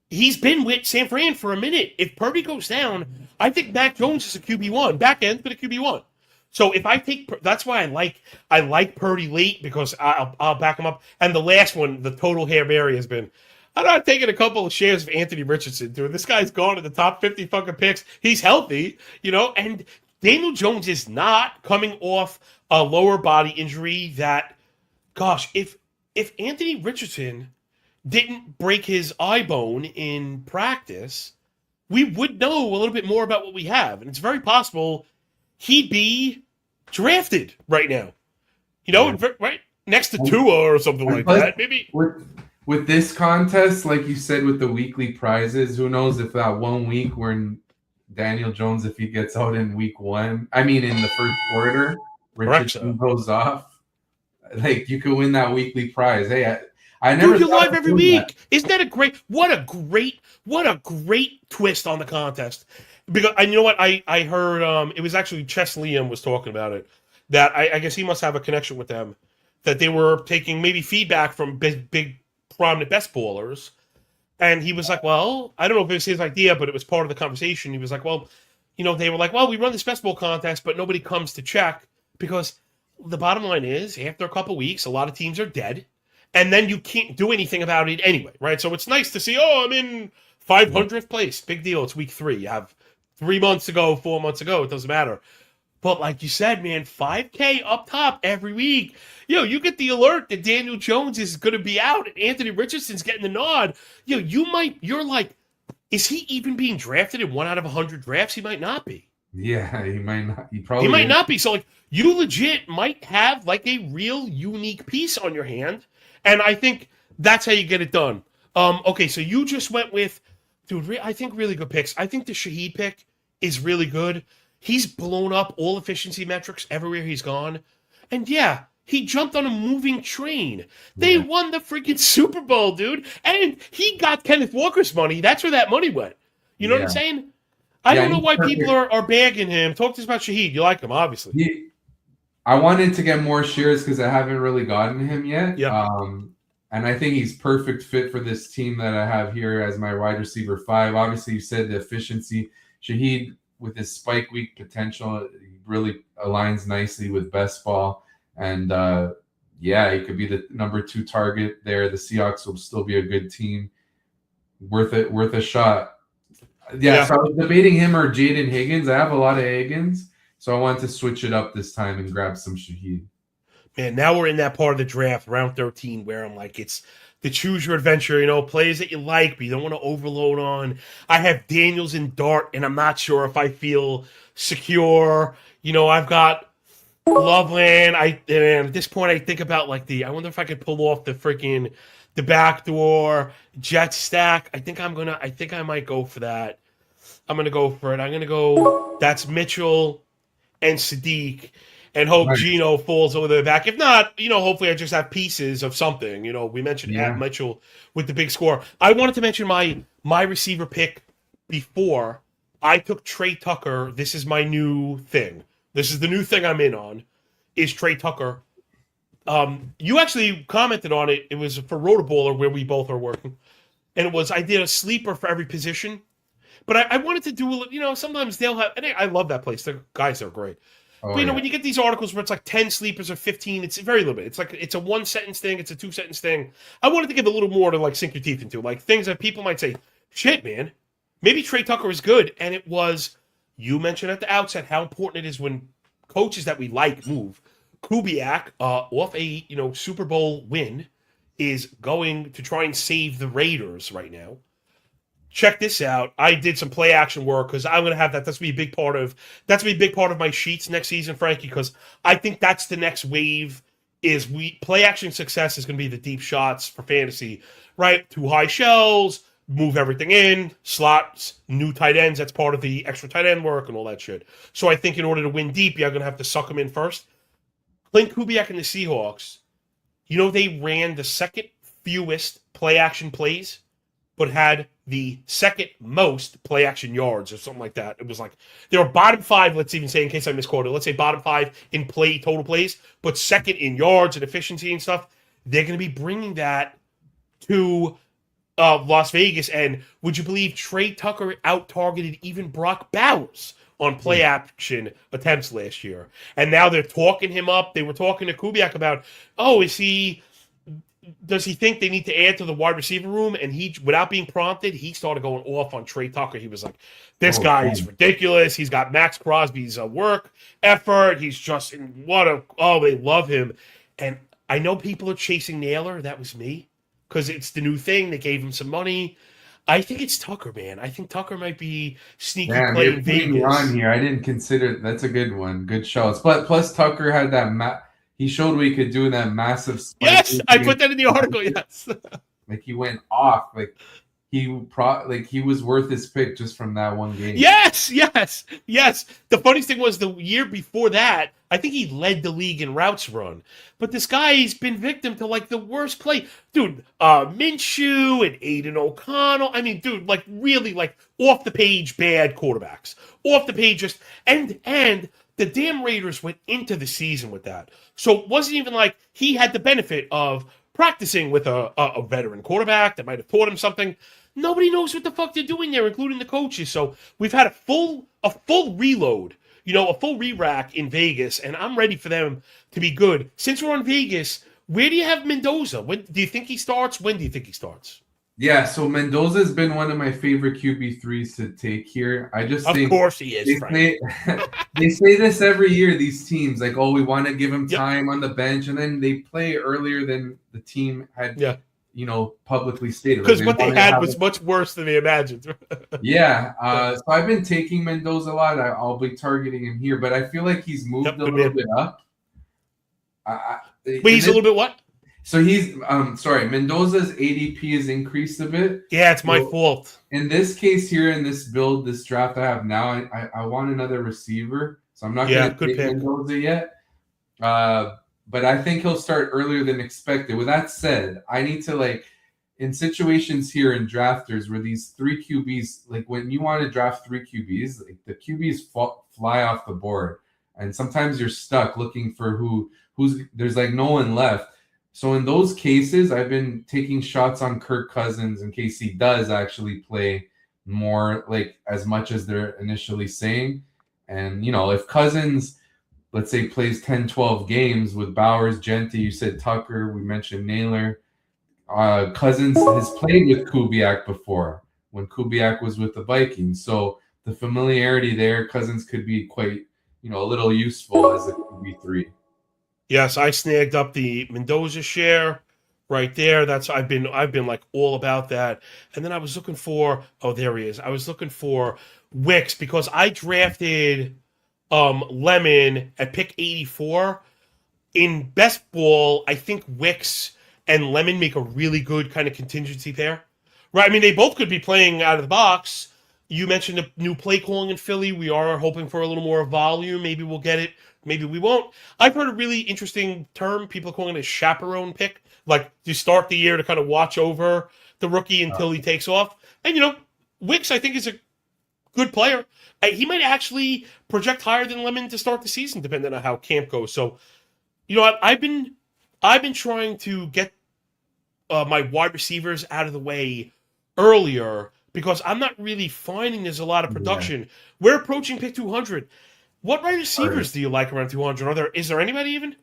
He's been with San Fran for a minute. If Purdy goes down, I think Mac Jones is a QB1. Back end, but a QB1. So if I take, that's why I like Purdy late because I'll back him up. And the last one, the total Hail Mary has been, I'm not taking a couple of shares of Anthony Richardson, dude. This guy's gone in the top 50 fucking picks. He's healthy, and Daniel Jones is not coming off a lower body injury that, gosh, if Anthony Richardson didn't break his eye bone in practice, we would know a little bit more about what we have. And it's very possible he'd be drafted right now. Yeah. Right next to Tua or something And like plus, that. Maybe. with this contest, like you said, with the weekly prizes, who knows if that 1 week when Daniel Jones, if he gets out in week one, I mean in the first quarter, Correct, so. Richardson goes off, like you could win that weekly prize. Hey, I never Dude, you're thought live of every doing that. week. Isn't that a great? What a great twist on the contest. Because and you know what? I heard it was actually Chess Liam was talking about it. That I guess he must have a connection with them. That they were taking maybe feedback from big prominent best ballers. And he was like, well, I don't know if it was his idea, but it was part of the conversation. He was like, well, they were like, well, we run this best ball contest, but nobody comes to check because the bottom line is after a couple weeks, a lot of teams are dead. And then you can't do anything about it anyway, right? So it's nice to see, I'm in 500th place. Big deal. It's week 3. You have 3 months to go, 4 months to go. It doesn't matter. But like you said, man, 5K up top every week. You get the alert that Daniel Jones is going to be out and Anthony Richardson's getting the nod. You're like, is he even being drafted in 1 out of 100 drafts? He might not be. Yeah, he might not. He might not be. So, like, you legit might have, like, a real unique piece on your hand. And I think that's how you get it done. Okay, so you just went with, dude, I think really good picks. I think the Shaheed pick is really good. He's blown up all efficiency metrics everywhere he's gone. And yeah, he jumped on a moving train. They won the freaking Super Bowl, dude. And he got Kenneth Walker's money. That's where that money went. You know what I'm saying? I don't know why people are bagging him. Talk to us about Shaheed. You like him, obviously. I wanted to get more shares because I haven't really gotten him yet. Yeah. And I think he's perfect fit for this team that I have here as my wide receiver 5. Obviously, you said the efficiency. Shaheed, with his spike week potential, he really aligns nicely with best ball. And he could be the number 2 target there. The Seahawks will still be a good team. Worth a shot. Yeah, so I was debating him or Jaden Higgins. I have a lot of Higgins, so I wanted to switch it up this time and grab some Shaheed. Man, now we're in that part of the draft, round 13, where I'm like, it's the choose your adventure, players that you like, but you don't want to overload on. I have Daniels and Dart, and I'm not sure if I feel secure. I've got Loveland. And at this point, I think about I wonder if I could pull off the backdoor jet stack. I think I might go for that. I'm gonna go for it. That's Mitchell and Sadiq, and hope Gino falls over the back. If not, hopefully I just have pieces of something. We mentioned Mitchell with the big score. I wanted to mention my receiver pick before. I took Trey Tucker. This is my new thing. This is the new thing I'm in on, is Trey Tucker. You actually commented on it. It was for Rotoballer where we both are working. And it was, I did a sleeper for every position. But I wanted to do, sometimes they'll have, and I love that place. The guys are great. But, when you get these articles where it's like 10 sleepers or 15, it's very limited. It's like, it's a 1-sentence thing. It's a 2-sentence thing. I wanted to give a little more to sink your teeth into. Like things that people might say, shit, man, maybe Trey Tucker is good. And it was, you mentioned at the outset how important it is when coaches that we like move. Kubiak, off a Super Bowl win, is going to try and save the Raiders right now. Check this out. I did some play action work because I'm going to have that. That's going to be a big part of my sheets next season, Frankie, because I think that's the next wave. Is play action success is going to be the deep shots for fantasy, right? 2 high shells, move everything in, slots, new tight ends. That's part of the extra tight end work and all that shit. So I think in order to win deep, you're going to have to suck them in first. Clint Kubiak and the Seahawks, they ran the second fewest play action plays, but had the second most play action yards or something like that. It was like they were bottom 5, let's even say, in case I misquoted, let's say bottom 5 in total plays, but second in yards and efficiency and stuff. They're going to be bringing that to Las Vegas. And would you believe Trey Tucker out-targeted even Brock Bowers on play action attempts last year? And now they're talking him up. They were talking to Kubiak about, does he think they need to add to the wide receiver room? And he, without being prompted, he started going off on Trey Tucker. He was like, this guy is ridiculous. He's got Max Crosby's work effort. He's just, they love him. And I know people are chasing Naylor. That was me. because it's the new thing. They gave him some money. I think it's Tucker, man. I think Tucker might be sneaky Damn, play you're in putting me Vegas. on here. I didn't consider that's a good one. Good shots. But plus Tucker had that he showed what he could do in that massive spike Yes, week I put against that in the article. Yes. like he went off. Like he was worth his pick just from that one game. Yes, yes, yes. The funniest thing was the year before that, I think he led the league in routes run. But this guy's been victim to like the worst play. Dude, Minshew and Aiden O'Connell. I mean, dude, like really like off the page bad quarterbacks. Off the page just and the damn Raiders went into the season with that. So it wasn't even like he had the benefit of practicing with a veteran quarterback that might have taught him something. Nobody knows what the fuck they're doing there, including the coaches. So we've had a full reload, a full re-rack in Vegas, and I'm ready for them to be good. Since we're on Vegas, where do you have Mendoza? When do you think he starts? When do you think he starts? Yeah, so Mendoza's been one of my favorite QB3s to take here. I just Of think course he is, Frank. they say this every year, these teams, like, oh, we want to give him Yep. time on the bench, and then they play earlier than the team had Yeah. publicly stated. Because what they wanted to had have was much worse than they imagined. Yeah, so I've been taking Mendoza a lot. I'll be targeting him here, but I feel like he's moved Yep, a good little man. bit up. Wait, he's a little bit what? So he's sorry, Mendoza's ADP has increased a bit. Yeah, it's my fault. In this case here, in this build, this draft I have now, I want another receiver, so I'm not going to take Mendoza yet. But I think he'll start earlier than expected. With that said, I need to in situations here in drafters where these three QBs, like when you want to draft three QBs, like the QBs fly off the board, and sometimes you're stuck looking for who's there's like no one left. So in those cases, I've been taking shots on Kirk Cousins in case he does actually play more, like as much as they're initially saying. And, if Cousins, let's say, plays 10, 12 games with Bowers, Genti, you said Tucker, we mentioned Naylor. Cousins has played with Kubiak before when Kubiak was with the Vikings. So the familiarity there, Cousins could be quite, a little useful as a QB3. Yes, I snagged up the Mendoza share right there. I've been like all about that. And then I was looking for there he is. I was looking for Wicks because I drafted Lemon at pick 84. In best ball, I think Wicks and Lemon make a really good kind of contingency pair. Right? I mean, they both could be playing out of the box. You mentioned a new play calling in Philly. We are hoping for a little more volume. Maybe we'll get it. Maybe we won't. I've heard a really interesting term. People are calling it a chaperone pick. Like, you start the year to kind of watch over the rookie until he takes off. And, Wicks, I think, is a good player. He might actually project higher than Lemon to start the season, depending on how camp goes. So, I've been trying to get my wide receivers out of the way earlier because I'm not really finding there's a lot of production. Yeah. We're approaching pick 200. What wide receivers do you like around 200? Is there anybody even?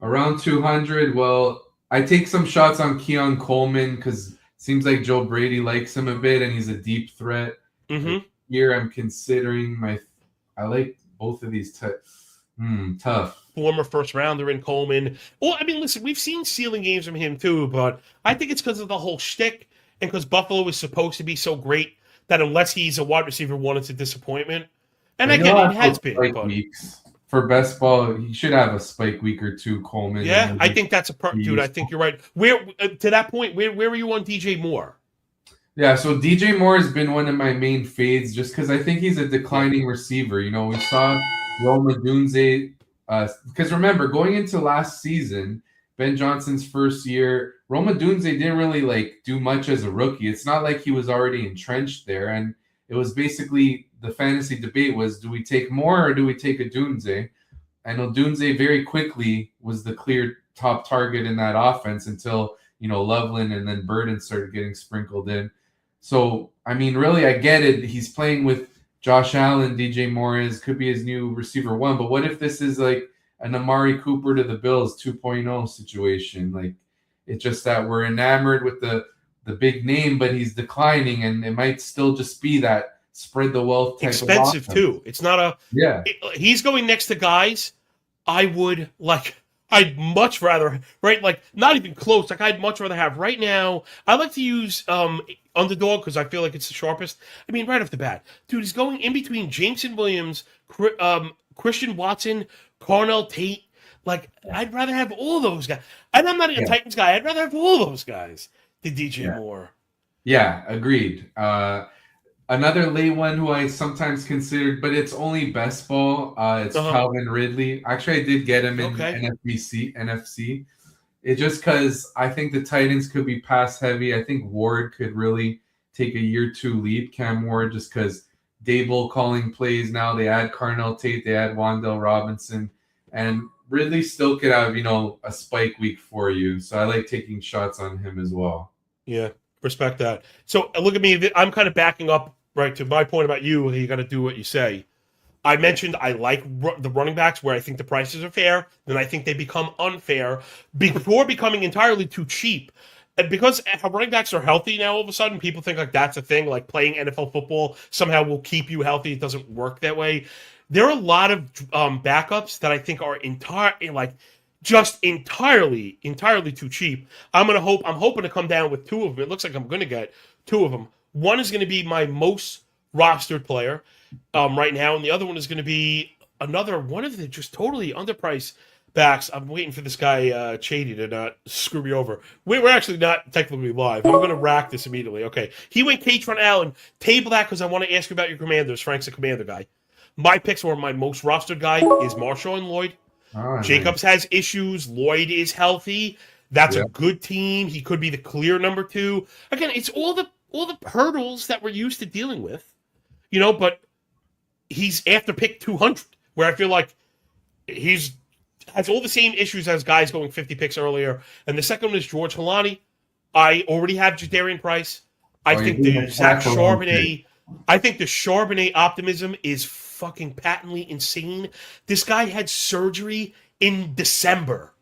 Around 200, well, I take some shots on Keon Coleman because it seems like Joe Brady likes him a bit and he's a deep threat. Mm-hmm. Here I'm considering I like both of these tough. Former first rounder in Coleman. Well, I mean, listen, we've seen ceiling games from him too, but I think it's because of the whole shtick and because Buffalo is supposed to be so great that unless he's a wide receiver one, it's a disappointment. And again, it has been. Weeks. For best ball, he should have a spike week or two, Coleman. Yeah, I think that's dude, I think you're right. Where to that point, where were you on DJ Moore? Yeah, so DJ Moore has been one of my main fades just because I think he's a declining receiver. We saw Rome Odunze, because remember, going into last season, Ben Johnson's first year, Rome Odunze didn't really do much as a rookie. It's not like he was already entrenched there, and it was basically the fantasy debate was, do we take Moore or do we take Odunze? And Odunze very quickly was the clear top target in that offense until, Loveland and then Burden started getting sprinkled in. So, I mean, really, I get it. He's playing with Josh Allen, DJ Moore could be his new receiver one. But what if this is like an Amari Cooper to the Bills 2.0 situation? It's just that we're enamored with the big name, but he's declining, and it might still just be that spread the wealth type expensive of too. It's not he's going next to guys I would I'd much rather, right? Like, not even close. Like, I'd much rather have right now. I like to use underdog because I feel like it's the sharpest. I mean, right off the bat, dude, he's going in between Jameson Williams, Christian Watson, Carnell Tate. Like, I'd rather have all those guys. And I'm not a Yeah. Titans guy. I'd rather have all those guys than DJ Moore. Yeah, agreed. Another late one who I sometimes considered, but it's only best ball. It's Calvin Ridley. Actually, I did get him in NFC. It just because I think the Titans could be pass heavy. I think Ward could really take a year two leap. Cam Ward, just because Dable calling plays now. They add Carnell Tate, they add Wan'Dale Robinson, and Ridley still could have a spike week for you. So I like taking shots on him as well. Yeah, respect that. So look at me. I'm kind of backing up right to my point about you. You got to do what you say. I mentioned I like the running backs where I think the prices are fair. Then I think they become unfair before becoming entirely too cheap. And because running backs are healthy now, all of a sudden people think like that's a thing. Like playing NFL football somehow will keep you healthy. It doesn't work that way. There are a lot of backups that I think are entirely too cheap. I'm hoping to come down with two of them. It looks like I'm going to get two of them. One is going to be my most rostered player right now, and the other one is going to be another one of the just totally underpriced backs. I'm waiting for this guy Chady to not screw me over. We're actually not technically live. I'm going to rack this immediately. Okay, he went Katron Allen. Table that because I want to ask you about your commanders. Frank's a commander guy. My picks were my most rostered guy is Marshall and Lloyd. Oh, Jacobs has issues. Lloyd is healthy. That's a good team. He could be the clear number two. Again, it's all the hurdles that we're used to dealing with, but he's after pick 200, where I feel like has all the same issues as guys going 50 picks earlier. And the second one is George Holani. I already have Jadarian Price. I think the Zach Charbonnet, optimism is fucking patently insane. This guy had surgery in December.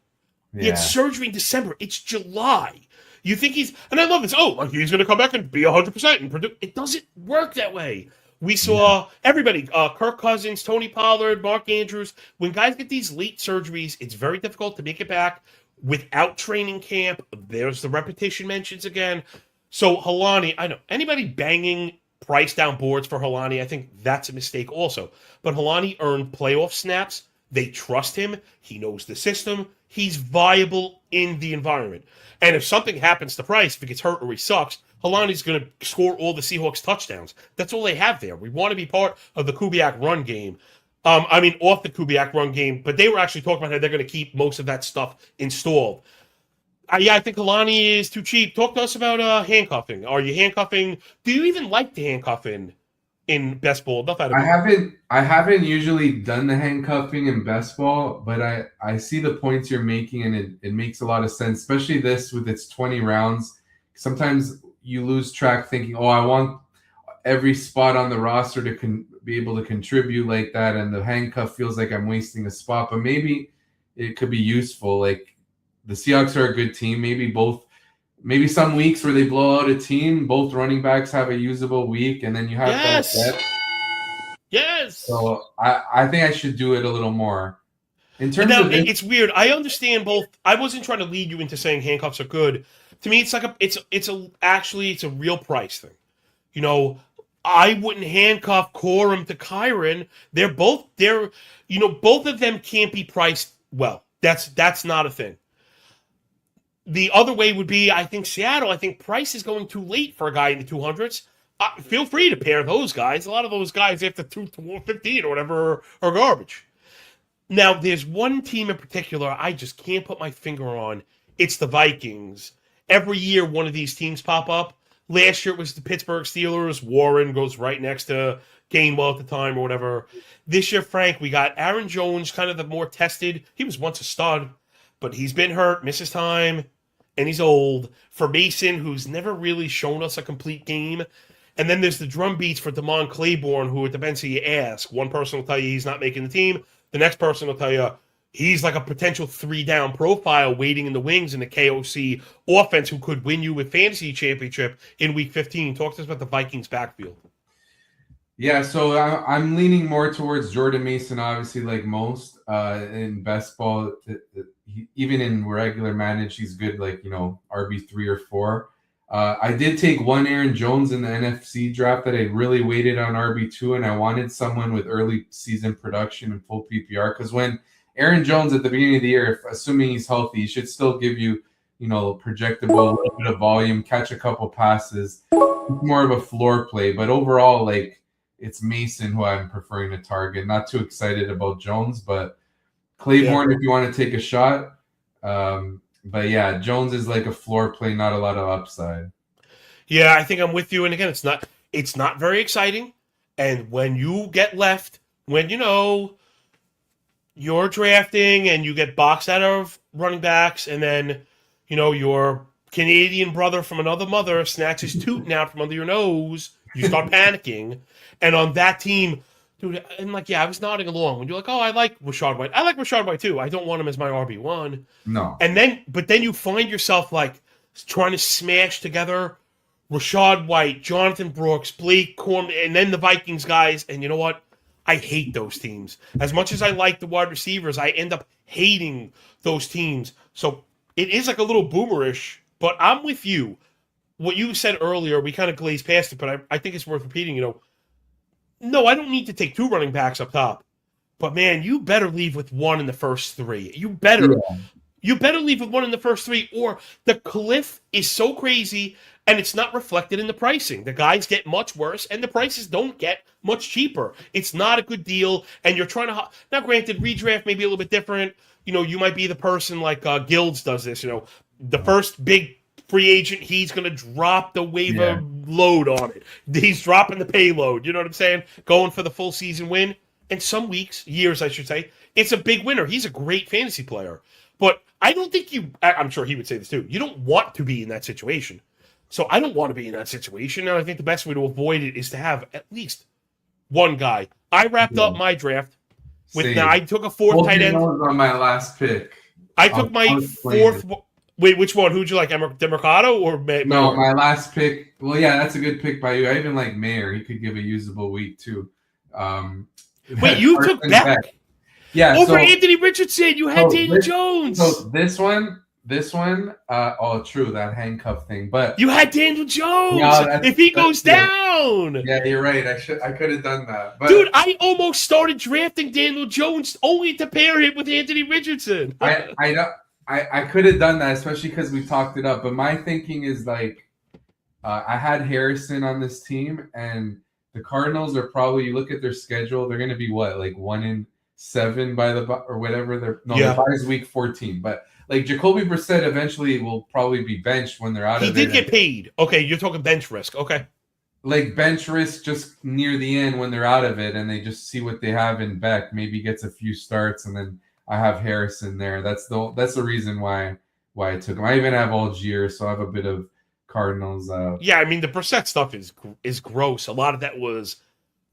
He had surgery in December. It's July. You think and I love this, he's going to come back and be 100% and produce. It doesn't work that way. We saw everybody, Kirk Cousins, Tony Pollard, Mark Andrews. When guys get these late surgeries, it's very difficult to make it back without training camp. There's the repetition mentions again. So Holani, I know, anybody banging price down boards for Holani, I think that's a mistake also. But Holani earned playoff snaps. They trust him. He knows the system. He's viable in the environment. And if something happens to Price, if he gets hurt or he sucks, Holani's going to score all the Seahawks touchdowns. That's all they have there. We want to be part of the Kubiak run game. Off the Kubiak run game, but they were actually talking about how they're going to keep most of that stuff installed. I think Holani is too cheap. Talk to us about handcuffing. Are you handcuffing? Do you even like to handcuff in best ball? I haven't usually done the handcuffing in best ball, but I see the points you're making, and it makes a lot of sense, especially this with its 20 rounds. Sometimes you lose track thinking, I want every spot on the roster to be able to contribute like that, and the handcuff feels like I'm wasting a spot, but maybe it could be useful. Like the Seahawks are a good team. Maybe some weeks where they blow out a team, both running backs have a usable week, and then you have that depth. Yes. So I think I should do it a little more. In terms of it's weird. I understand both. I wasn't trying to lead you into saying handcuffs are good. To me, it's like it's a real price thing. I wouldn't handcuff Corum to Kyron. Both of them can't be priced well. That's not a thing. The other way would be, I think Seattle. I think Price is going too late for a guy in the 200s. Feel free to pair those guys. A lot of those guys after 215 or whatever are garbage. Now, there's one team in particular I just can't put my finger on. It's the Vikings. Every year, one of these teams pop up. Last year, it was the Pittsburgh Steelers. Warren goes right next to Gainwell at the time or whatever. This year, Frank, we got Aaron Jones, kind of the more tested. He was once a stud, but he's been hurt, misses time, and he's old. For Mason, who's never really shown us a complete game. And then there's the drum beats for Damon Claiborne, who it depends who you ask. One person will tell you he's not making the team. The next person will tell you he's like a potential 3-down profile waiting in the wings in the KOC offense who could win you with fantasy championship in week 15. Talk to us about the Vikings backfield. Yeah, so I'm leaning more towards Jordan Mason, obviously, like most in best ball. Even in regular manage, he's good, like, RB3 or 4. I did take one Aaron Jones in the NFC draft that I really waited on RB2, and I wanted someone with early season production and full PPR, because when Aaron Jones at the beginning of the year, assuming he's healthy, he should still give you, projectable, a little bit of volume, catch a couple passes. It's more of a floor play, but overall, like, it's Mason who I'm preferring to target. Not too excited about Jones, but Yeah. Claiborne if you want to take a shot. But yeah, Jones is like a floor play, not a lot of upside. Yeah, I think I'm with you. And again, it's not very exciting. And when you get left, when you're drafting and you get boxed out of running backs, and then your Canadian brother from another mother snatches tooting out from under your nose, you start panicking. And on that team, dude, and like, yeah, I was nodding along when you're like, oh, I like Rashad White. I like Rashad White too. I don't want him as my RB1. No. But then you find yourself like trying to smash together Rashad White, Jonathan Brooks, Blake Corm, and then the Vikings guys. And you know what? I hate those teams. As much as I like the wide receivers, I end up hating those teams. So it is like a little boomerish, but I'm with you. What you said earlier, we kind of glazed past it, but I think it's worth repeating. No, I don't need to take 2 running backs up top. But man, you better leave with one in the first 3. You better. Yeah. You better leave with one in the first 3, or the cliff is so crazy and it's not reflected in the pricing. The guys get much worse and the prices don't get much cheaper. It's not a good deal, and you're trying to. Now, granted, redraft may be a little bit different. You might be the person like Guilds does this. The first big free agent, he's going to drop the waiver load on it. He's dropping the payload. You know what I'm saying? Going for the full season win. And some weeks, years, I should say, it's a big winner. He's a great fantasy player. But I don't think I'm sure he would say this too. You don't want to be in that situation. So I don't want to be in that situation. And I think the best way to avoid it is to have at least one guy. I wrapped up my draft with, now I took a 4th tight end. On my last pick. I took my 4th. Wait, which one? Who'd you like? Demercado or Mayer? No, my last pick. Well, yeah, that's a good pick by you. I even like Mayer. He could give a usable week too. Wait, you took Beck? Yeah, over Anthony Richardson. You had Daniel Jones. So this one, true, that handcuff thing. But you had Daniel Jones. No, if he goes down. Yeah, you're right. I could have done that. But dude, I almost started drafting Daniel Jones only to pair him with Anthony Richardson. I could have done that, especially because we talked it up. But my thinking is like, I had Harrison on this team, and the Cardinals are probably, you look at their schedule, they're going to be what, like 1-7 by the or whatever. The bye is week 14. But like Jacoby Brissett eventually will probably be benched when they're out of it. He did get paid. Okay, you're talking bench risk. Okay. Like bench risk just near the end when they're out of it, and they just see what they have in Beck. Maybe gets a few starts, and then I have Harrison there. That's the reason why I took him. I even have Algier, so I have a bit of Cardinals. Yeah, I mean the Brissett stuff is gross. A lot of that was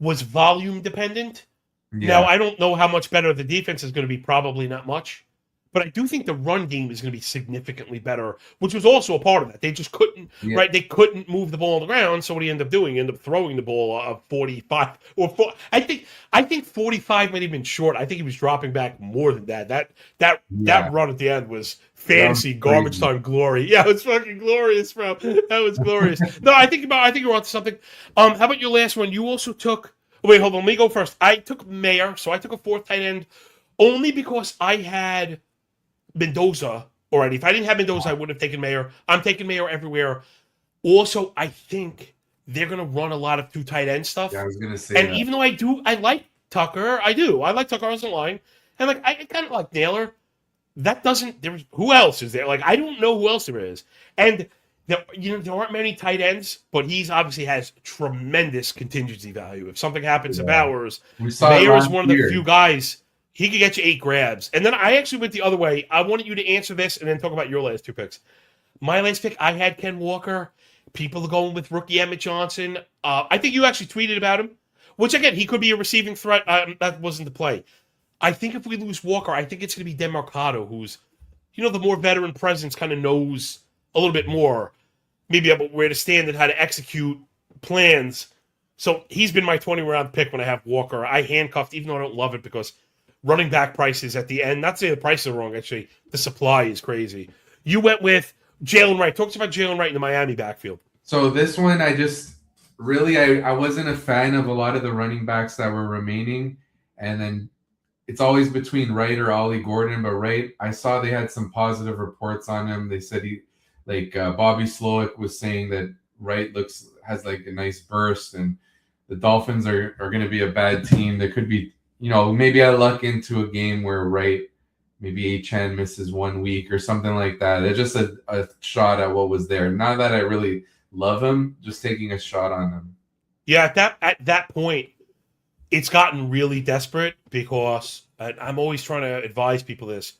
volume dependent. Yeah. Now I don't know how much better the defense is going to be. Probably not much. But I do think the run game is going to be significantly better, which was also a part of that. They just couldn't, right? They couldn't move the ball on the ground. So what do you end up doing? You end up throwing the ball 45 or 4. I think 45 might have been short. I think he was dropping back more than that. That run at the end was fantasy garbage time glory. Yeah, it was fucking glorious, bro. That was glorious. No, I think you're onto something. How about your last one? You also took. Wait, hold on. Let me go first. I took Mayer, so I took a 4th tight end only because I had Mendoza already. If I didn't have Mendoza, I would have taken Mayer. I'm taking Mayer everywhere. Also, I think they're going to run a lot of 2 tight end stuff. Yeah, I was going to say and even though I like Tucker. I do. I like Tucker on the line. And like I kind of like Naylor. That doesn't. Who else is there? Like I don't know who else there is. And there aren't many tight ends, but he's obviously has tremendous contingency value. If something happens to Bowers, Mayer is one of the few guys. He could get you 8 grabs. And then I actually went the other way. I wanted you to answer this and then talk about your last 2 picks. My last pick, I had Ken Walker. People are going with rookie Emmett Johnson. I think you actually tweeted about him, which, again, he could be a receiving threat. That wasn't the play. I think if we lose Walker, I think it's going to be Demercado, who's, the more veteran presence, kind of knows a little bit more, maybe about where to stand and how to execute plans. So he's been my 20 round pick when I have Walker. I handcuffed, even though I don't love it, because running back prices at the end, not to say the prices are wrong, actually, the supply is crazy. You went with Jalen Wright. Talk to us about Jalen Wright in the Miami backfield. So this one, I just really I wasn't a fan of a lot of the running backs that were remaining, and then it's always between Wright or Ollie Gordon. But Wright, I saw they had some positive reports on him. They said Bobby Slowick was saying that Wright has like a nice burst, and the Dolphins are going to be a bad team. There could be, maybe I luck into a game where Wright, maybe Achan misses 1 week or something like that. It's just a shot at what was there. Not that I really love him, just taking a shot on him. Yeah, at that point, it's gotten really desperate because I'm always trying to advise people this.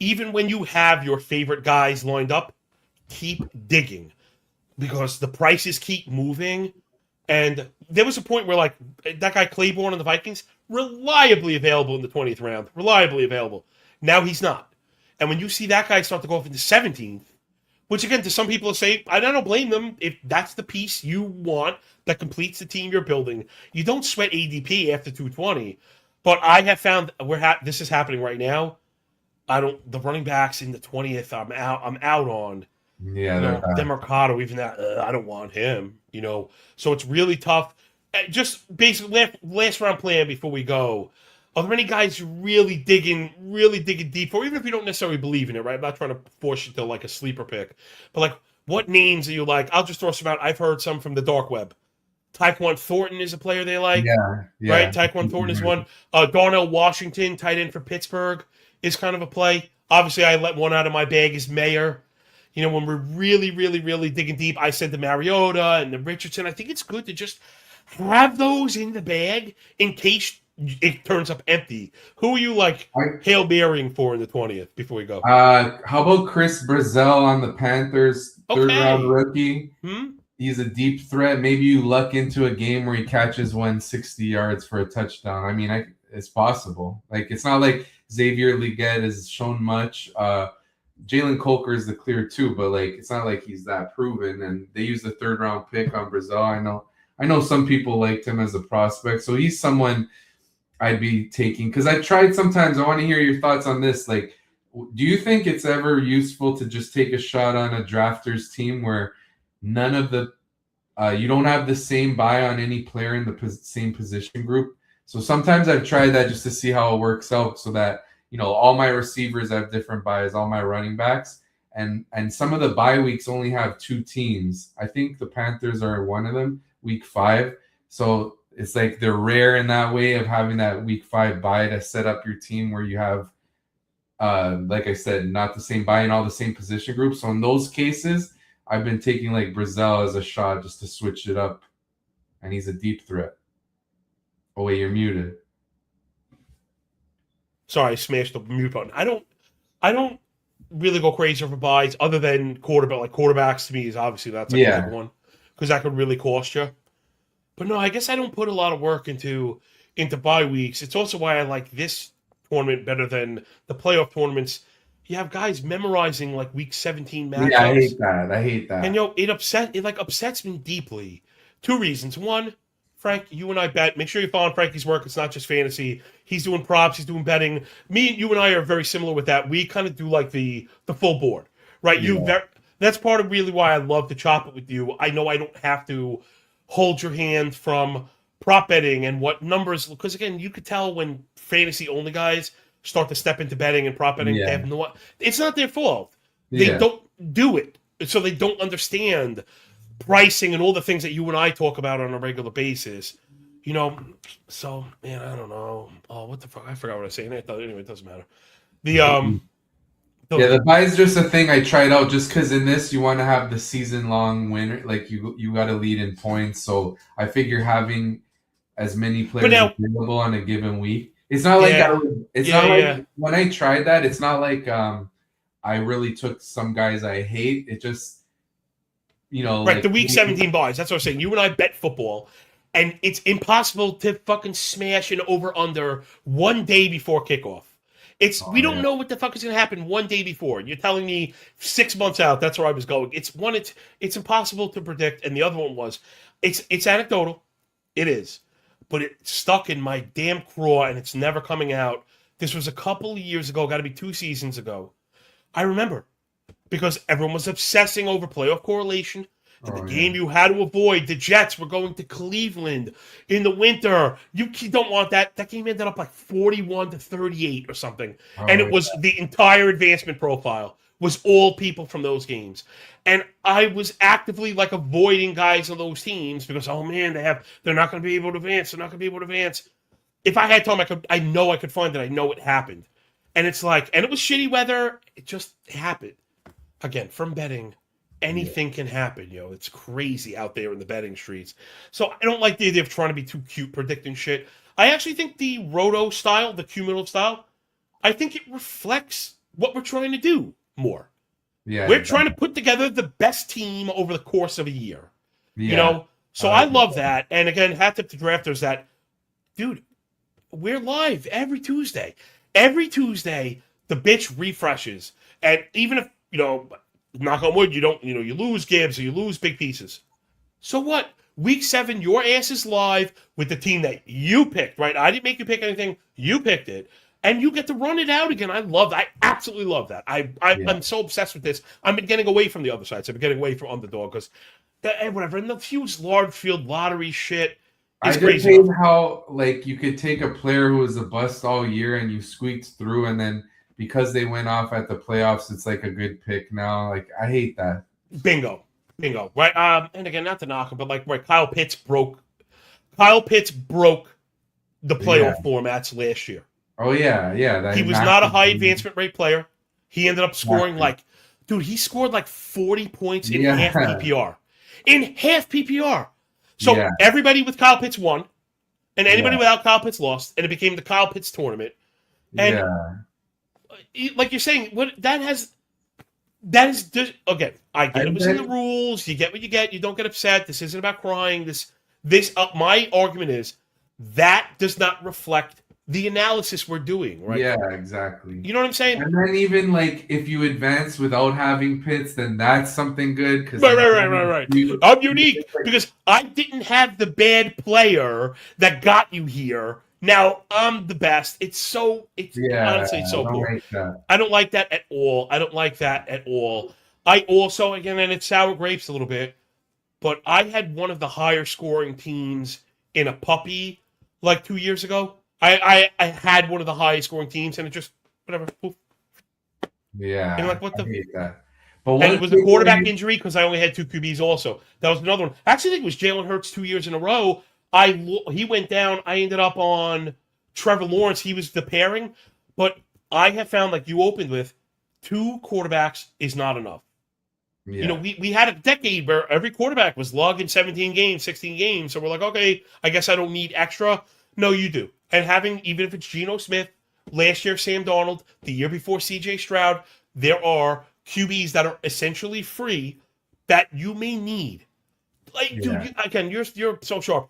Even when you have your favorite guys lined up, keep digging because the prices keep moving. And there was a point where, like, that guy Claiborne on the Vikings, reliably available in the 20th round, reliably available. Now he's not. And when you see that guy start to go off into 17th, which again, to some people say, I don't blame them. If that's the piece you want that completes the team you're building, you don't sweat ADP after 220. But I have found this is happening right now. The running backs in the 20th, I'm out on. Yeah, Demercado, even that, I don't want him, So it's really tough. Just basically, last round plan before we go. Are there any guys really digging deep for, even if you don't necessarily believe in it, right? I'm not trying to force you to like a sleeper pick. But like, what names are you like? I'll just throw some out. I've heard some from the dark web. Tyquan Thornton is a player they like. Yeah. Right? Tyquan Thornton is one. Darnell Washington, tight end for Pittsburgh, is kind of a play. Obviously, I let one out of my bag is Mayer. When we're really, really, really digging deep, I said the Mariota and the Richardson. I think it's good to just have those in the bag in case it turns up empty. Who are you Hail Marying for in the 20th before we go? How about Chris Brazell on the Panthers, third round rookie? He's a deep threat. Maybe you luck into a game where he catches 160 yards for a touchdown. I mean, it's possible. Like, it's not like Xavier Legette has shown much. Jalen Colker is the clear two, but it's not like he's that proven. And they used the third round pick on Brazell. I know some people liked him as a prospect, so he's someone I'd be taking, because I've tried sometimes. I want to hear your thoughts on this. Like, do you think it's ever useful to just take a shot on a drafters team where none of the you don't have the same buy on any player in the same position group? So sometimes I've tried that just to see how it works out, so that all my receivers have different buys, all my running backs, and some of the bye weeks only have 2 teams. I think the Panthers are one of them, week 5. So it's like they're rare in that way of having that week 5 bye to set up your team where you have, like I said, not the same buy in all the same position groups. So in those cases, I've been taking like Brazell as a shot just to switch it up, and he's a deep threat. Oh wait, you're muted. Sorry, I smashed the mute button. I don't really go crazy for buys other than quarterbacks. To me, is obviously that's a big one because that could really cost you. But no, I guess I don't put a lot of work into bye weeks. It's also why I like this tournament better than the playoff tournaments. You have guys memorizing like week 17 matchups. Yeah, I hate that. And it upsets me deeply. 2 reasons. One, Frank, you and I bet. Make sure you're following Frankie's work. It's not just fantasy. He's doing props. He's doing betting. You and I are very similar with that. We kind of do like the full board, right? Yeah. That's part of really why I love to chop it with you. I know I don't have to hold your hand from prop betting and what numbers, because again, you could tell when fantasy only guys start to step into betting and prop betting. They have it's not their fault. They don't do it, so they don't understand pricing and all the things that you and I talk about on a regular basis. So man, I don't know. Oh, what the fuck? I forgot what I was saying. Anyway, it doesn't matter. The buy is just a thing I tried out just because in this you want to have the season long winner. Like you got to lead in points, so I figure having as many players available on a given week. It's not like when I tried that. It's not like I really took some guys I hate. It just right, the week 17 buys. That's what I'm saying. You and I bet football, and it's impossible to fucking smash an over under 1 day before kickoff. We don't know what the fuck is going to happen one day before. You're telling me 6 months out. That's where I was going. It's impossible to predict. And the other one was, it's anecdotal. It is, but it's stuck in my damn craw and it's never coming out. This was a couple of years ago. Got to be 2 seasons ago. I remember because everyone was obsessing over playoff correlation. And the game you had to avoid, the Jets were going to Cleveland in the winter. You don't want that. That game ended up like 41-38 or something. And it was the entire advancement profile was all people from those games. And I was actively like avoiding guys on those teams because, oh man, they're not going to be able to advance. They're not going to be able to advance. If I had time, I know I could find it. I know it happened. And it's like, and it was shitty weather. It just happened. Again, from betting, anything can happen, yo. It's crazy out there in the betting streets. So I don't like the idea of trying to be too cute predicting shit. I actually think the roto style, the cumulative style, I think it reflects what we're trying to do more. Yeah, we're trying to put together the best team over the course of a year. Yeah. You know? So I love that. And again, hat tip to drafters that, dude, we're live every Tuesday. Every Tuesday, the bitch refreshes. And even if, you know, knock on wood, you lose Gibbs or you lose big pieces. So what? Week 7, your ass is live with the team that you picked, right? I didn't make you pick anything. You picked it. And you get to run it out again. I absolutely love that. I'm so obsessed with this. I've been getting away from the other side. So I've been getting away from underdog because whatever. And the huge large field lottery shit is crazy. I just hate how, like, you could take a player who was a bust all year and you squeaked through and then because they went off at the playoffs, it's like a good pick now. Like, I hate that. Bingo. Right. And again, not to knock him, but like, right, Kyle Pitts broke the playoff formats last year. Oh yeah. He was not a high advancement rate player. He ended up scoring he scored like 40 points in half PPR. In half PPR. So everybody with Kyle Pitts won, and anybody without Kyle Pitts lost, and it became the Kyle Pitts tournament. And like you're saying, that is just, again, I get it was in the rules. You get what you get. You don't get upset. This isn't about crying. My argument is that does not reflect the analysis we're doing, right? Yeah, exactly. You know what I'm saying? And then even like if you advance without having Pitts, then that's something good. Right. I'm unique because I didn't have the bad player that got you here. Now I'm the best. Honestly, it's so cool. I don't like that at all. I also, again, and it's sour grapes a little bit, but I had one of the higher scoring teams in a puppy like 2 years ago. I had one of the highest scoring teams, and it just whatever. Poof. Yeah, and like what the? I hate that. But it was a quarterback injury because I only had 2 QBs. Also, that was another one. I actually think it was Jalen Hurts 2 years in a row. He went down. I ended up on Trevor Lawrence. He was the pairing, but I have found like you opened with 2 quarterbacks is not enough. Yeah. You know, we had a decade where every quarterback was logging 17 games, 16 games. So we're like, okay, I guess I don't need extra. No, you do. And having, even if it's Geno Smith, last year Sam Darnold, the year before CJ Stroud, there are QBs that are essentially free that you may need. Like, dude, you're so sharp.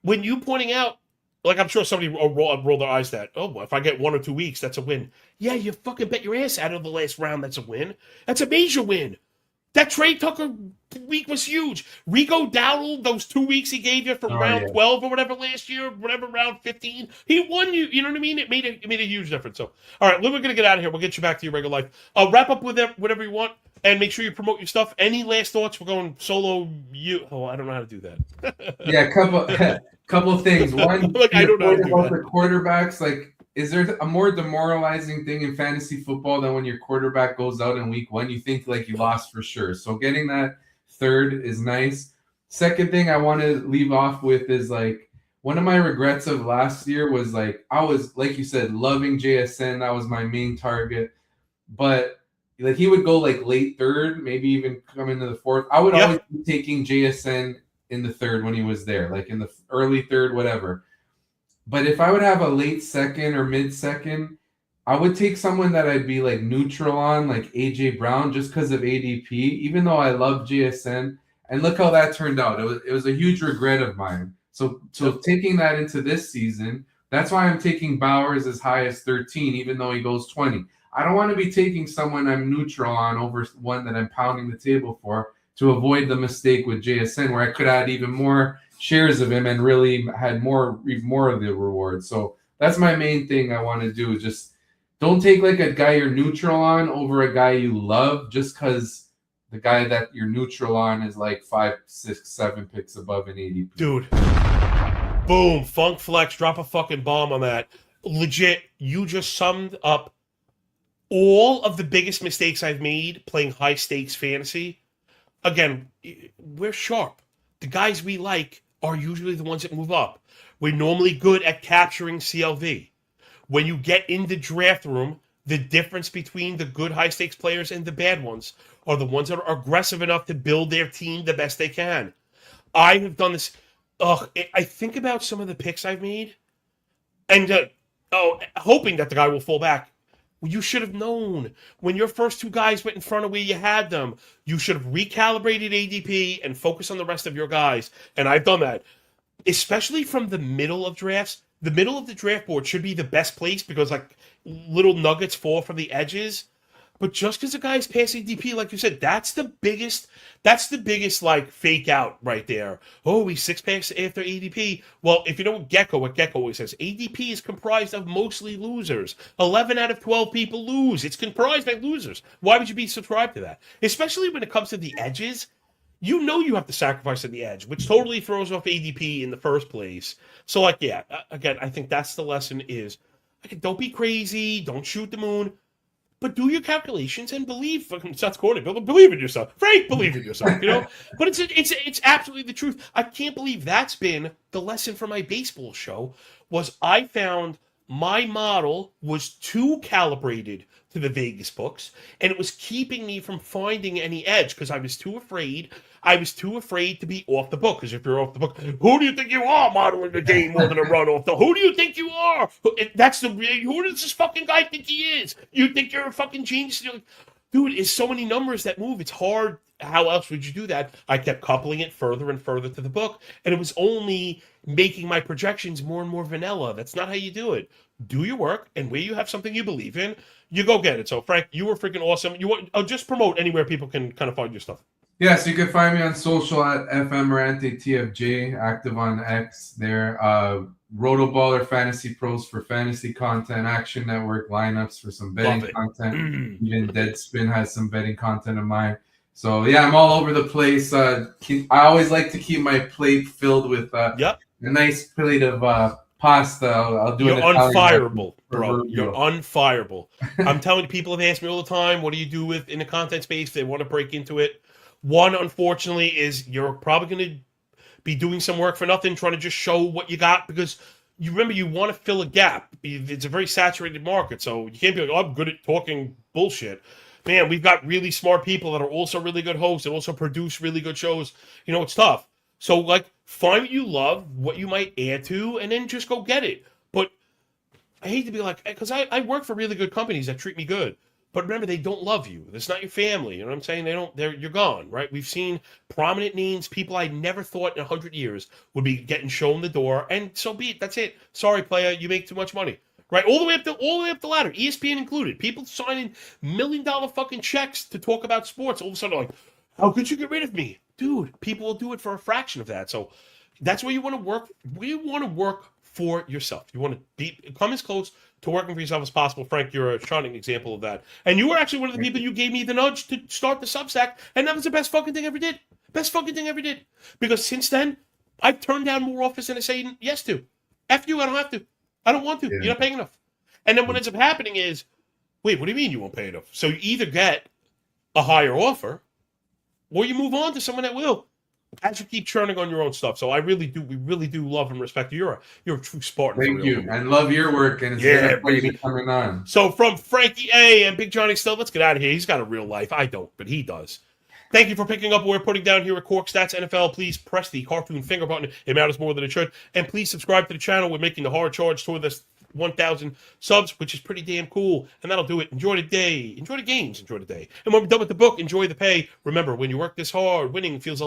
When you pointing out, like I'm sure somebody roll their eyes that, oh, if I get 1 or 2 weeks, that's a win. Yeah, you fucking bet your ass out of the last round, that's a win. That's a major win. That Trey Tucker week was huge. Rico Dowdle, those 2 weeks he gave you from round 12 or whatever last year, whatever round 15, he won you. You know what I mean? It made a huge difference. So, all right, we're going to get out of here. We'll get you back to your regular life. Wrap up with whatever you want, and make sure you promote your stuff. Any last thoughts? We're going solo. I don't know how to do that. Yeah, couple of things. One, I don't know how to do about the quarterbacks. Like, is there a more demoralizing thing in fantasy football than when your quarterback goes out in week 1? You think like you lost for sure. So getting that third is nice. Second thing I want to leave off with is like one of my regrets of last year was like I was, like you said, loving JSN. That was my main target. But like he would go like late third, maybe even come into the fourth. I would always be taking JSN in the third when he was there, like in the early third, whatever. But if I would have a late second or mid-second, I would take someone that I'd be like neutral on, like AJ Brown, just because of ADP, even though I love JSN. And look how that turned out. It was a huge regret of mine. So taking that into this season, That's why I'm taking Bowers as high as 13, even though he goes 20. I don't want to be taking someone I'm neutral on over one that I'm pounding the table for to avoid the mistake with JSN, where I could add even more shares of him and really had even more of the reward. So that's my main thing I want to do, is just don't take like a guy you're neutral on over a guy you love just because the guy that you're neutral on is like 5, 6, 7 picks above an ADP. Dude. Boom. Funk Flex. Drop a fucking bomb on that. Legit, you just summed up all of the biggest mistakes I've made playing high stakes fantasy. Again, we're sharp. The guys we like are usually the ones that move up. We're normally good at capturing CLV. When you get in the draft room, the difference between the good high stakes players and the bad ones are the ones that are aggressive enough to build their team the best they can. I have done this. I think about some of the picks I've made and hoping that the guy will fall back. Well, you should have known when your first two guys went in front of where you had them. You should have recalibrated ADP and focused on the rest of your guys. And I've done that, especially from the middle of drafts. The middle of the draft board should be the best place because like little nuggets fall from the edges. But just because a guy's past ADP, like you said, that's the biggest like fake out right there. Oh, he's 6 packs after ADP. Well, if you know what Gecko always says, ADP is comprised of mostly losers. 11 out of 12 people lose. It's comprised by losers. Why would you be subscribed to that? Especially when it comes to the edges. You know you have to sacrifice at the edge, which totally throws off ADP in the first place. So, like, yeah, again, I think that's the lesson is, don't be crazy, don't shoot the moon, but do your calculations and believe. That's corny, but believe in yourself. Frank, believe in yourself, you know? But it's absolutely the truth. I can't believe that's been the lesson for my baseball show, was I found my model was too calibrated to the Vegas books, and it was keeping me from finding any edge because I was too afraid. I was too afraid to be off the book, because if you're off the book, who do you think you are modeling the game more than a run off the? Who do you think you are? That's the who does this fucking guy think he is? You think you're a fucking genius? You're like, dude, it's so many numbers that move. It's hard. How else would you do that? I kept coupling it further and further to the book, and it was only making my projections more and more vanilla. That's not how you do it. Do your work, and where you have something you believe in, you go get it. So, Frank, you were freaking awesome. You want just promote anywhere people can kind of find your stuff. Yeah, so you can find me on social at Ammirante TFJ, active on X there. Rotoballer Fantasy Pros for fantasy content, Action Network lineups for some betting content. Even Deadspin has some betting content of mine. So yeah, I'm all over the place. I always like to keep my plate filled with a nice plate of pasta. I'll do. You're unfireable, bro. You're unfireable. I'm telling you, people have asked me all the time, what do you do with in the content space? They want to break into it. One, unfortunately, is you're probably going to be doing some work for nothing, trying to just show what you got, because you remember you want to fill a gap. It's a very saturated market, so you can't be like, oh, I'm good at talking bullshit. Man, we've got really smart people that are also really good hosts and also produce really good shows. You know, it's tough. So, like, find what you love, what you might add to, and then just go get it. But I hate to be like, because I work for really good companies that treat me good. But remember, they don't love you. It's not your family. You know what I'm saying? You're gone, right? We've seen prominent names, people I never thought in 100 years would be getting shown the door, and so be it. That's it. Sorry, player, you make too much money. Right? All the way up the ladder, ESPN included. People signing $1 million fucking checks to talk about sports. All of a sudden, like, how could you get rid of me? Dude, people will do it for a fraction of that. So that's where you want to work. You want to work for yourself. You want to come as close to working for yourself as possible. Frank, you're a shining example of that. And you were actually one of the people you gave me the nudge to start the Substack, and that was the best fucking thing I ever did. Best fucking thing I ever did. Because since then, I've turned down more offers than I say yes to. F you, I don't have to. I don't want to. Yeah. You're not paying enough. And then what ends up happening is, wait, what do you mean you won't pay enough? So you either get a higher offer, or you move on to someone that will, as you keep churning on your own stuff. So we really do love and respect you. You're a true Spartan. Thank you. And love your work. And it's been a pleasure coming on. So from Frankie A and Big Johnny Still, let's get out of here. He's got a real life. I don't, but he does. Thank you for picking up what we're putting down here at Corked Stats NFL. Please press the cartoon finger button. It matters more than it should. And please subscribe to the channel. We're making the hard charge toward this 1,000 subs, which is pretty damn cool. And that'll do it. Enjoy the day. Enjoy the games. Enjoy the day. And when we're done with the book, enjoy the pay. Remember, when you work this hard, winning feels a